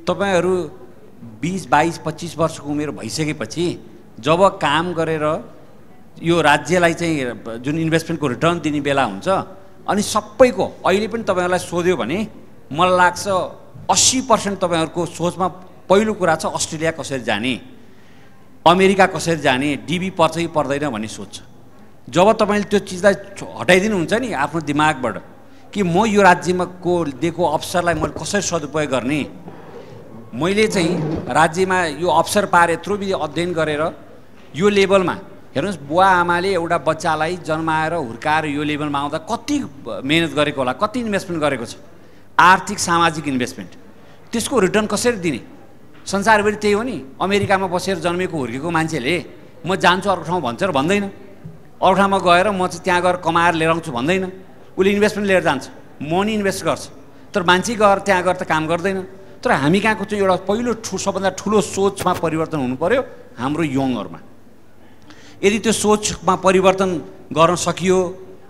तपाईँहरू 20-22-25 वर्षको उमेर भइसकेपछि जब काम गरेर यो राज्यलाई चाहिँ जुन इन्भेस्टमेन्टको रिटर्न दिने बेला हुन्छ अनि सबैको अहिले पनि तपाईँहरूलाई सोध्यो भने मलाई लाग्छ 80% तपाईँहरूको सोचमा पहिलो कुरा छ अस्ट्रेलिया कसरी जाने, अमेरिका कसरी जाने, डिबी पर्छ कि पर्दैन भन्ने सोच छ। जब तपाईँले त्यो चिजलाई हटाइदिनुहुन्छ नि आफ्नो दिमागबाट कि म यो राज्यमा को दिएको अवसरलाई मैले कसरी सदुपयोग गर्ने, मैले चाहिँ राज्यमा यो अवसर पाएर यत्रो विधि अध्ययन गरेर यो लेभलमा हेर्नुहोस् बुवा आमाले एउटा बच्चालाई जन्माएर हुर्काएर यो लेभलमा आउँदा कति मेहनत गरेको होला, कति इन्भेस्टमेन्ट गरेको छ, आर्थिक सामाजिक इन्भेस्टमेन्ट, त्यसको रिटर्न कसरी दिने। संसारभरि त्यही हो नि, अमेरिकामा बसेर जन्मेको हुर्केको मान्छेले म जान्छु अर्को ठाउँ भन्छ र भन्दैन, अरू ठाउँमा गएर म चाहिँ त्यहाँ गएर कमाएर लिएर आउँछु भन्दैन, उसले इन्भेस्टमेन्ट लिएर जान्छ, मनी इन्भेस्ट गर्छ, तर मान्छे गएर त्यहाँ गएर त काम गर्दैन। तर हामी कहाँको चाहिँ एउटा पहिलो सबभन्दा ठुलो सोचमा परिवर्तन हुनु पर्यो हाम्रो यङहरूमा। यदि त्यो सोचमा परिवर्तन गर्न सकियो,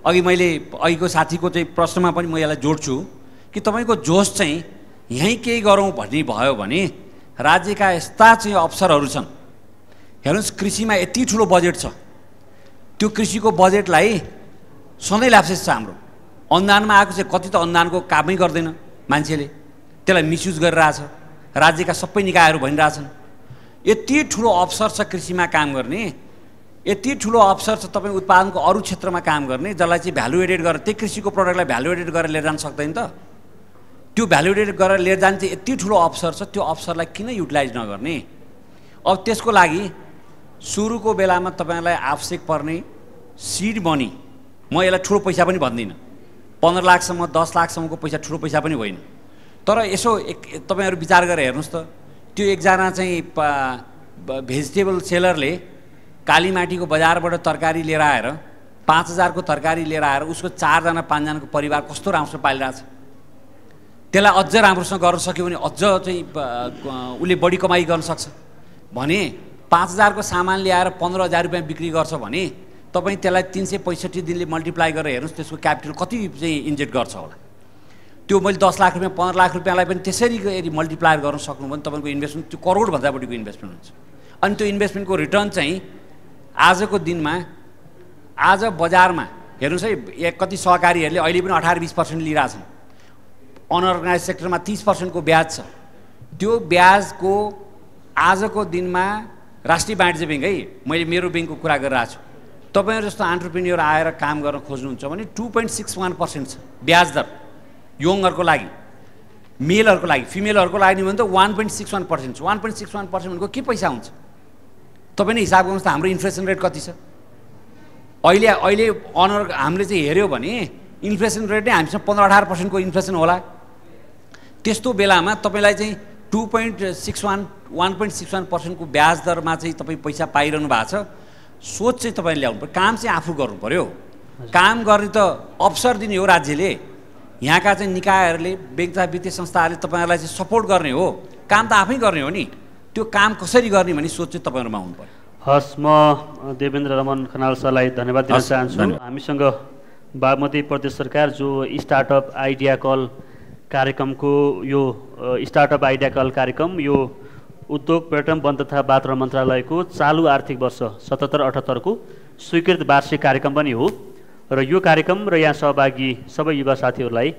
अघि मैले अघिको साथीको चाहिँ प्रश्नमा पनि म यसलाई जोड्छु कि तपाईँको जोस चाहिँ यहीँ केही गरौँ भन्ने भयो भने राज्यका यस्ता चाहिँ अवसरहरू छन्। हेर्नुहोस् कृषिमा यति ठुलो बजेट छ, त्यो कृषिको बजेटलाई सधैँ ल्याप्सेस छ हाम्रो। अनुदानमा आएको चाहिँ कति त अनुदानको कामै गर्दैन मान्छेले, त्यसलाई मिसयुज गरिरहेछ, राज्यका सबै निकायहरू भनिरहेछन्। यति ठुलो अवसर छ कृषिमा काम गर्ने, यति ठुलो अवसर छ तपाईँ उत्पादनको अरू क्षेत्रमा काम गर्ने, जसलाई चाहिँ भ्यालु एडेड गरेर त्यही कृषिको प्रडक्टलाई भ्यालु एडेड गरेर लिएर जान सक्दैन त। त्यो भ्यालु एडेड गरेर लिएर जाने चाहिँ यति ठुलो अवसर छ, त्यो अवसरलाई किन युटिलाइज नगर्ने। अब त्यसको लागि सुरुको बेलामा तपाईँलाई आवश्यक पर्ने सिड मनी, म यसलाई ठुलो पैसा पनि भन्दिनँ, 15 लाखसम्म 10 लाखसम्मको पैसा ठुलो पैसा पनि होइन, तर यसो तपाईँहरू विचार गरेर हेर्नुहोस् त, त्यो एकजना चाहिँ भेजिटेबल सेलरले कालीमाटीको बजारबाट तरकारी लिएर आएर 5000 को तरकारी लिएर आएर उसको 4 जना 5 जनाको परिवार कस्तो राम्रोसँग पालिरहेछ, त्यसलाई अझ राम्रोसँग गर्न सक्यो भने अझ चाहिँ उसले बढी कमाइ गर्न सक्छ। भने 5000 को सामान ल्याएर 15000 रुपियाँ बिक्री गर्छ भने तपाईँ त्यसलाई 365 दिनले मल्टिप्लाई गरेर हेर्नुहोस् त्यसको क्यापिटल कति चाहिँ इन्जेक्ट गर्छ होला। त्यो मैले 10 लाख रुपियाँ 15 लाख रुपियाँलाई पनि त्यसरी यदि मल्टिप्लायर गर्न सक्नु भने तपाईँको इन्भेस्टमेन्ट त्यो करोडभन्दा बढीको इन्भेस्टमेन्ट हुन्छ। अनि त्यो इन्भेस्टमेन्टको रिटर्न चाहिँ आजको दिनमा आज बजारमा हेर्नुहोस् है, कति सहकारीहरूले अहिले पनि 18-20% लिइरहेछन्, अनअर्गनाइज सेक्टरमा 30% को ब्याज छ। त्यो ब्याजको आजको दिनमा राष्ट्रिय वाणिज्य ब्याङ्क है, मैले मेरो ब्याङ्कको कुरा गरिरहेको छु, तपाईँहरू जस्तो एन्टरप्रेन्योर आएर काम गर्न खोज्नुहुन्छ भने 2.61% छ ब्याज दर यङहरूको लागि, मेलहरूको लागि। फिमेलहरूको लागि भने त 1.61% छ। 1.61% भनेको के पैसा हुन्छ? तपाईँ नै हिसाब गर्नुहोस् त हाम्रो इन्फ्लेसन रेट कति छ अहिले अनर हामीले चाहिँ हेऱ्यो भने इन्फ्लेसन रेट नै हामीसँग 15-18% को इन्फ्लेसन होला। त्यस्तो बेलामा तपाईँलाई चाहिँ 1.61% को ब्याज दरमा चाहिँ तपाईँ पैसा पाइरहनु भएको छ। सोच चाहिँ तपाईँले ल्याउनु पर्यो, काम चाहिँ आफू गर्नु पर्यो। काम गर्ने त अवसर दिने हो राज्यले, यहाँका चाहिँ निकायहरूले, बैंक तथा वित्तीय संस्थाहरूले तपाईँहरूलाई चाहिँ सपोर्ट गर्ने हो। काम त आफै गर्ने हो नि, त्यो काम कसरी गर्ने भन्ने सोच चाहिँ तपाईँहरूमा हुनु पर्यो। हस्, म देवेन्द्र रमन खनाल सरलाई धन्यवाद दिन चाहन्छु। हामीसँग बागमती प्रदेश सरकार जो स्टार्टअप आइडिया कल कार्यक्रमको यो स्टार्टअप आइडिया कल कार्यक्रम यो उद्योग पर्यटन वन तथा वातावरण मन्त्रालयको चालु आर्थिक वर्ष 77-78 को स्वीकृत वार्षिक कार्यक्रम पनि हो र यो कार्यक्रम र यहाँ सहभागी सबै युवा साथीहरूलाई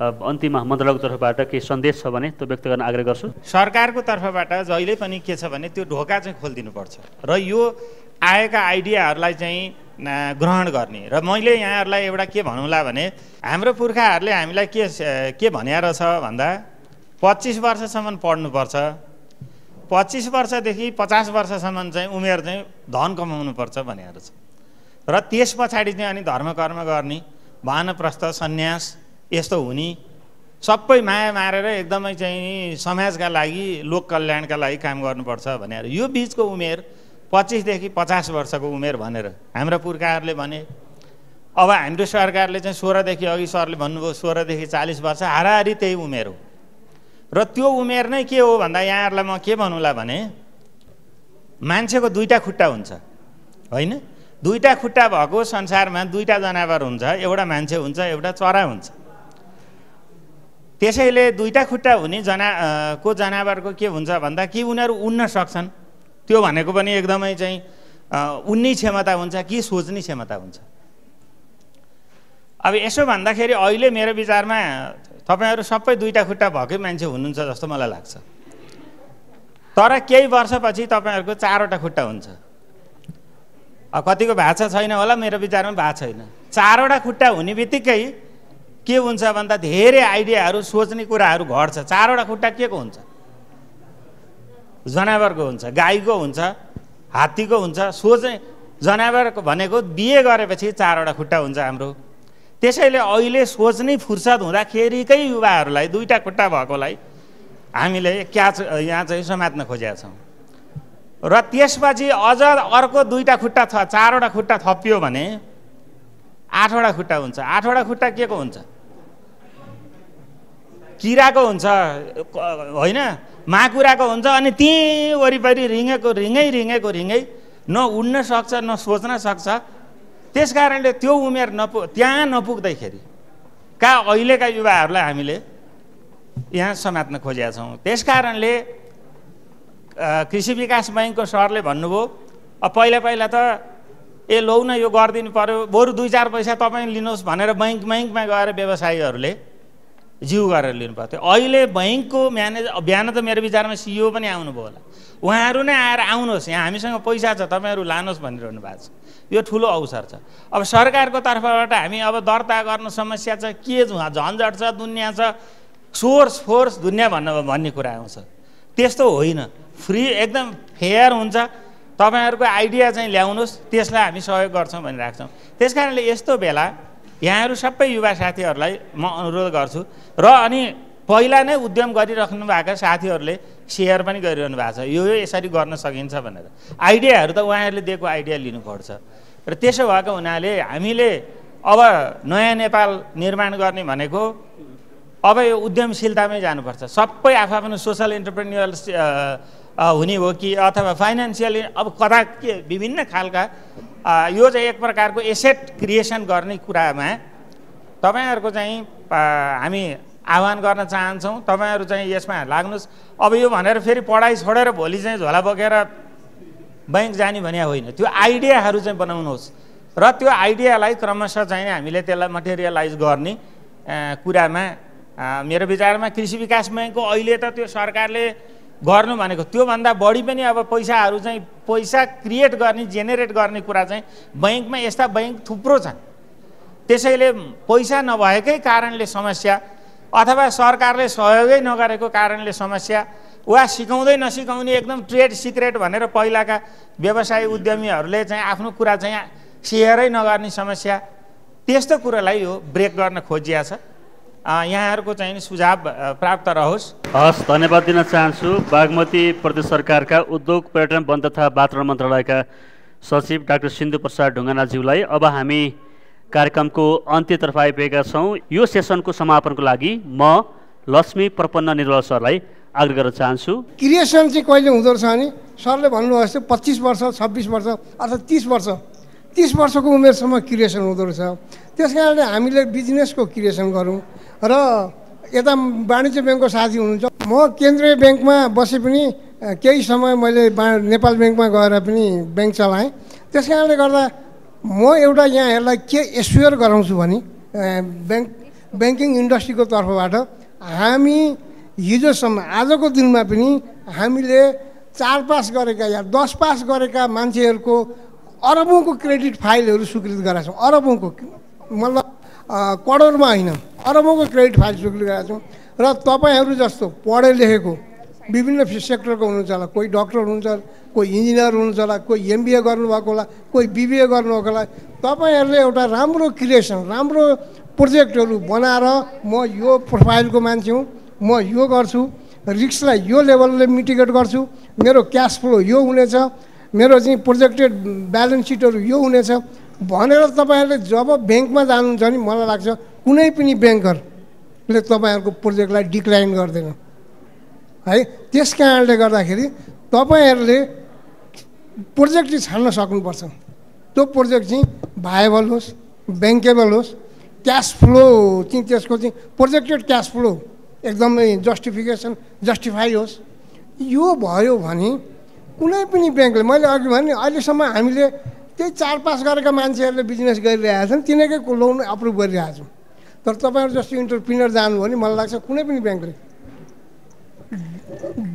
अन्तिममा मन्त्रालयको तर्फबाट केही सन्देश छ भने त्यो व्यक्त गर्न आग्रह गर्छु। सरकारको तर्फबाट जहिले पनि के छ भने त्यो ढोका चाहिँ खोलिदिनुपर्छ र यो आएका आइडियाहरूलाई चाहिँ ग्रहण गर्ने। र मैले यहाँहरूलाई एउटा के भनौँला भने हाम्रो पुर्खाहरूले हामीलाई के भनेर छ भन्दा 25 वर्षसम्म पढ्नुपर्छ, 25 वर्षदेखि 50 वर्षसम्म चाहिँ उमेर चाहिँ धन कमाउनुपर्छ भनेर छ। र त्यस पछाडि चाहिँ अनि धर्म कर्म गर्ने, वानप्रस्थ सन्यास यस्तो हुने, सबै माया मारेर एकदमै चाहिँ समाजका लागि लोक कल्याणका लागि काम गर्नुपर्छ भनेर यो बिचको उमेर 25 देखि 50 वर्षको उमेर भनेर हाम्रा पुर्खाहरूले भने। अब हाम्रो सरकारले चाहिँ 16 देखि अघि सरले भन्नुभयो 16 देखि 40 वर्ष हाराहारी त्यही उमेर हो। र त्यो उमेर नै के हो भन्दा यहाँहरूलाई म के भन्नुला भने मान्छेको दुईटा खुट्टा हुन्छ होइन, दुईटा खुट्टा भएको संसारमा दुईटा जनावर हुन्छ, एउटा मान्छे हुन्छ एउटा चरा हुन्छ। त्यसैले दुईटा खुट्टा हुने जनावरको के हुन्छ भन्दा कि उनीहरू उड्न सक्छन्, त्यो भनेको पनि एकदमै चाहिँ उड्ने क्षमता हुन्छ कि सोच्ने क्षमता हुन्छ। अब यसो भन्दाखेरि अहिले मेरो विचारमा तपाईहरु सबै दुईटा खुट्टा भएकै मान्छे हुनुहुन्छ जस्तो मलाई लाग्छ। तर केही वर्षपछि तपाईहरुको चारवटा खुट्टा हुन्छ। कतिको भाषा छैन होला, मेरो विचारमा भाषा छैन। चारवटा खुट्टा हुने बित्तिकै के हुन्छ भन्दा धेरै आइडियाहरू सोच्ने कुराहरू घट्छ। चारवटा खुट्टा के को हुन्छ? जनावरको हुन्छ, गाईको हुन्छ, हात्तीको हुन्छ। सोच्ने जनावरको भनेको बिहे गरेपछि चारवटा खुट्टा हुन्छ हाम्रो। त्यसैले अहिले सोच्ने फुर्सद हुँदाखेरिकै युवाहरूलाई दुईटा खुट्टा भएकोलाई हामीले यहाँ चाहिँ समात्न खोजेका छौँ। र त्यसपछि अझ अर्को दुईटा खुट्टा चारवटा खुट्टा थपियो भने आठवटा खुट्टा हुन्छ। आठवटा खुट्टा के को हुन्छ? किराको हुन्छ होइन, माकुराको हुन्छ। अनि त्यहीँ वरिपरि रिङै न उड्न सक्छ न सोच्न सक्छ। त्यस कारणले त्यो उमेर त्यहाँ नपुग्दैखेरि अहिलेका युवाहरूलाई हामीले यहाँ समात्न खोजेका छौँ। त्यस कारणले कृषि विकास बैङ्कको सरले भन्नुभयो पहिला त लौ न यो गरिदिनु पर्यो, बरु 2-4 पैसा तपाईँ लिनुहोस् भनेर बैङ्कमा गएर व्यवसायीहरूले जिउ गरेर लिनु पर्थ्यो। अहिले बैङ्कको म्यानेजर बिहान त मेरो विचारमा सिइओ पनि आउनुभयो होला, उहाँहरू नै आएर आउनुहोस् यहाँ हामीसँग पैसा छ तपाईँहरू लानुहोस् भनिरहनु भएको छ। यो ठुलो अवसर छ। अब सरकारको तर्फबाट हामी अब दर्ता गर्न समस्या छ, के झन्झट छ, दुनियाँ छ, फोर्स दुनियाँ भन्ने कुरा आउँछ। त्यस्तो होइन, फ्री एकदम फेयर हुन्छ। तपाईँहरूको आइडिया चाहिँ ल्याउनुहोस्, त्यसलाई हामी सहयोग गर्छौँ भनिरहेको छौँ। त्यस कारणले यस्तो बेला यहाँहरू सबै युवा साथीहरूलाई म अनुरोध गर्छु र अनि पहिला नै उद्यम गरिराख्नु भएका साथीहरूले सेयर पनि गरिरहनु भएको छ यो यसरी गर्न सकिन्छ भनेर। आइडियाहरू त उहाँहरूले दिएको आइडिया लिनुपर्छ। र त्यसो भएको हुनाले हामीले अब नयाँ नेपाल निर्माण गर्ने भनेको अब यो उद्यमशीलतामै जानुपर्छ। सबै आफ्नो सोसल एन्टरप्रेन्योर हुने हो कि अथवा फाइनेन्सियली अब कता के विभिन्न खालका यो चाहिँ एक प्रकारको एसेट क्रिएसन गर्ने कुरामा तपाईँहरूको चाहिँ हामी आह्वान गर्न चाहन्छौँ। तपाईँहरू चाहिँ यसमा लाग्नुहोस्। अब यो भनेर फेरि पढाइ छोडेर भोलि चाहिँ झोला बोकेर बैङ्क जाने भने होइन, त्यो आइडियाहरू चाहिँ बनाउनुहोस् र त्यो आइडियालाई क्रमशः चाहिँ हामीले त्यसलाई मटेरियलाइज गर्ने कुरामा मेरो विचारमा कृषि विकास बैङ्कको अहिले त त्यो सरकारले गर्नु भनेको त्योभन्दा बढी पनि अब पैसाहरू चाहिँ पैसा क्रिएट गर्ने जेनेरेट गर्ने कुरा चाहिँ बैंकमा यस्ता बैंक थुप्रो छन्। त्यसैले पैसा नभएकै कारणले समस्या अथवा सरकारले सहयोगै नगरेको कारणले समस्या वा सिकाउँदै नसिकाउने एकदम ट्रेड सिक्रेट भनेर पहिलाका व्यवसाय उद्यमीहरूले चाहिँ आफ्नो कुरा चाहिँ सेयरै नगर्ने समस्या, त्यस्तो कुरालाई यो ब्रेक गर्न खोजिया छ। यहाँहरूको चाहिँ सुझाव प्राप्त रहोस्। हस्, धन्यवाद दिन चाहन्छु। बागमती प्रदेश सरकारका उद्योग पर्यटन वन तथा वातावरण मन्त्रालयका सचिव डाक्टर सिन्धु प्रसाद ढुङ्गानाज्यूलाई अब हामी कार्यक्रमको अन्त्यतर्फ आइपुगेका छौँ। यो सेसनको समापनको लागि म लक्ष्मी प्रपन्न निर्मल सरलाई आग्रह गर्न चाहन्छु। क्रिएसन चाहिँ कहिले हुँदो रहेछ भने सरले भन्नुभयो जस्तो 25 वर्ष 26 वर्ष अथवा 30 वर्षको उमेरसम्म क्रिएसन हुँदो रहेछ। त्यस कारणले हामीले बिजनेसको क्रिएसन गरौँ। र यता वाणिज्य ब्याङ्कको साथी हुनुहुन्छ, म केन्द्रीय ब्याङ्कमा बसे पनि केही समय मैले नेपाल ब्याङ्कमा गएर पनि ब्याङ्क चलाएँ। त्यस कारणले गर्दा म एउटा यहाँहरूलाई के एस्योर गराउँछु भने ब्याङ्किङ इन्डस्ट्रीको तर्फबाट हामी हिजोसम्म आजको दिनमा पनि हामीले 4 पास गरेका या 10 पास गरेका मान्छेहरूको अरबौँको क्रेडिट फाइलहरू स्वीकृत गराएको छौँ। अरबौँको मतलब करोडमा होइन, अरबौँको क्रेडिट फाइल स्वीकृत गराएको छौँ। र तपाईँहरू जस्तो पढे लेखेको विभिन्न सेक्टरको हुनुहुन्छ होला, कोही डक्टर हुनुहुन्छ, कोही इन्जिनियर हुनुहुन्छ होला, कोही MBA गर्नुभएको होला, कोही BBA गर्नुभएको होला। तपाईँहरूले एउटा राम्रो क्रिएसन राम्रो प्रोजेक्टहरू बनाएर म यो प्रोफाइलको मान्छे हुँ, म यो गर्छु, रिस्कलाई यो लेभलले मिटिगेट गर्छु, मेरो क्यास फ्लो यो हुनेछ, मेरो चाहिँ प्रोजेक्टेड ब्यालेन्स सिटहरू यो हुनेछ भनेर तपाईँहरूले जब ब्याङ्कमा जानुहुन्छ नि मलाई लाग्छ कुनै पनि ब्याङ्करले तपाईँहरूको प्रोजेक्टलाई डिक्लाइन गर्दैन है। त्यस कारणले गर्दाखेरि तपाईँहरूले प्रोजेक्ट चाहिँ छान्न सक्नुपर्छ। त्यो प्रोजेक्ट चाहिँ भाएबल होस्, ब्याङ्केबल होस्, क्यास फ्लो चाहिँ त्यसको चाहिँ प्रोजेक्टेड क्यास फ्लो एकदमै जस्टिफाई होस्। यो भयो भने कुनै पनि ब्याङ्कले, मैले अघि भने अहिलेसम्म हामीले त्यही 4 पास गरेका मान्छेहरूले बिजनेस गरिरहेका छन्, तिनीकै लोन अप्रुभ गरिरहेको छौँ। तर तपाईँहरू जस्तो इन्टरप्रिनर जानुभयो भने मलाई लाग्छ कुनै पनि ब्याङ्कले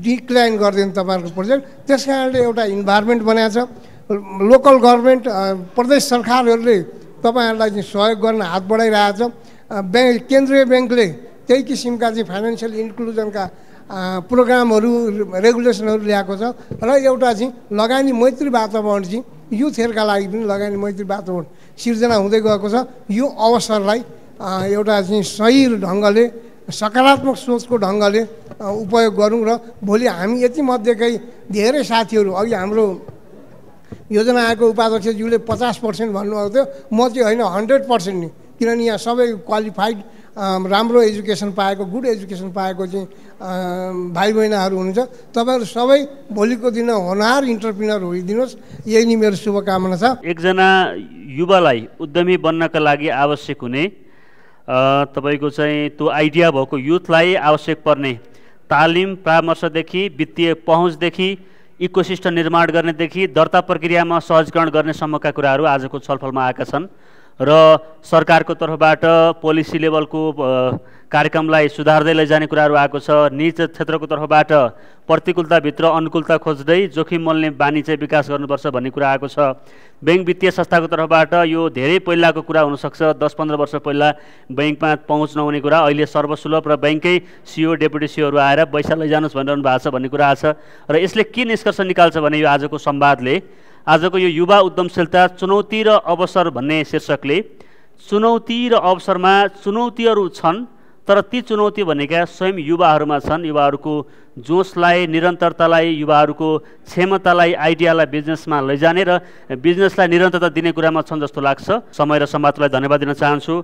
डिक्लाइन गरिदिनु तपाईँहरूको प्रोजेक्ट। त्यस कारणले एउटा इन्भाइरोमेन्ट बनाएको छ। लोकल गभर्मेन्ट प्रदेश सरकारहरूले तपाईँहरूलाई चाहिँ सहयोग गर्न हात बढाइरहेको छ। केन्द्रीय ब्याङ्कले त्यही किसिमका चाहिँ फाइनेन्सियल इन्क्लुजनका प्रोग्रामहरू रेगुलेसनहरू ल्याएको छ। र एउटा चाहिँ लगानी मैत्री वातावरण चाहिँ युथहरूका लागि पनि लगानी मैत्री वातावरण सिर्जना हुँदै गएको छ। यो अवसरलाई एउटा चाहिँ सही ढङ्गले सकारात्मक सोचको ढङ्गले उपयोग गरौँ। र भोलि हामी यतिमध्येकै धेरै साथीहरू, अघि हाम्रो योजना आएको उपाध्यक्षज्यूले 50% भन्नुभएको थियो, म चाहिँ होइन 100% नि, किनभने यहाँ सबै क्वालिफाइड राम्रो एजुकेसन पाएको गुड एजुकेसन पाएको चाहिँ भाइ बहिनीहरू हुनुहुन्छ। तपाईँहरू सबै भोलिको दिन होनहार इन्टरप्रिनर होइदिनुहोस्, यही नै मेरो शुभकामना छ। एकजना युवालाई उद्यमी बन्नका लागि आवश्यक हुने तपाईँको चाहिँ त्यो आइडिया भएको युथलाई आवश्यक पर्ने तालिम परामर्शदेखि वित्तीय पहुँचदेखि इकोसिस्टम निर्माण गर्नेदेखि दर्ता प्रक्रियामा सहजीकरण गर्नेसम्मका कुराहरू आजको छलफलमा आएका छन्। र सरकारको तर्फबाट पोलिसी लेभलको कार्यक्रमलाई सुधार्दै लैजाने कुराहरू आएको छ। निज क्षेत्रको तर्फबाट प्रतिकूलताभित्र अनुकूलता खोज्दै जोखिम मोल्ने बानी चाहिँ विकास गर्नुपर्छ भन्ने कुरा आएको छ। ब्याङ्क वित्तीय संस्थाको तर्फबाट यो धेरै पहिलाको कुरा हुनसक्छ, 10-15 वर्ष पहिला ब्याङ्कमा पहुँच नहुने कुरा अहिले सर्वसुलभ र ब्याङ्कै CEO डेपुटी CEOहरू आएर पैसा लैजानुहोस् भनिरहनु भएको छ भन्ने कुरा आएको छ। र यसले के निष्कर्ष निकाल्छ भने यो आजको संवादले, आजको यो युवा उद्यमशीलता चुनौती र अवसर भन्ने शीर्षकले, चुनौती र अवसरमा चुनौतीहरू छन् तर ती चुनौती भनेका स्वयं युवाहरूमा छन्। युवाहरूको जोसलाई, निरन्तरतालाई, युवाहरूको क्षमतालाई, आइडियालाई बिजनेसमा लैजाने र बिजनेसलाई निरन्तरता दिने कुरामा छन् जस्तो लाग्छ। समय र संवादलाई धन्यवाद दिन चाहन्छु।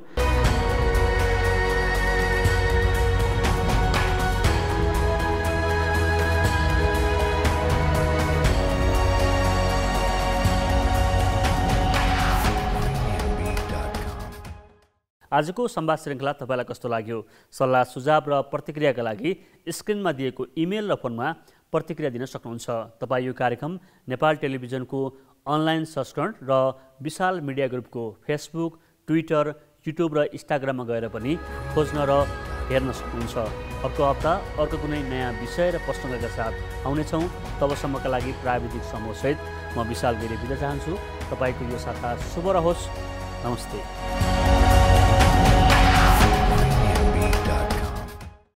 आजको संवाद श्रृङ्खला तपाईँलाई कस्तो लाग्यो? सल्लाह सुझाव र प्रतिक्रियाका लागि स्क्रिनमा दिएको इमेल र फोनमा प्रतिक्रिया दिन सक्नुहुन्छ। तपाईँ यो कार्यक्रम नेपाल टेलिभिजनको अनलाइन संस्करण र विशाल मिडिया ग्रुपको फेसबुक, ट्विटर, युट्युब र इन्स्टाग्राममा गएर पनि खोज्न र हेर्न सक्नुहुन्छ। अर्को हप्ता अर्को कुनै नयाँ विषय र प्रसङ्गका साथ आउनेछौँ। तबसम्मका लागि प्राविधिक समूहसहित म विशाल गिरी बिदा चाहन्छु। तपाईँको यो साता शुभ रहोस्। नमस्ते।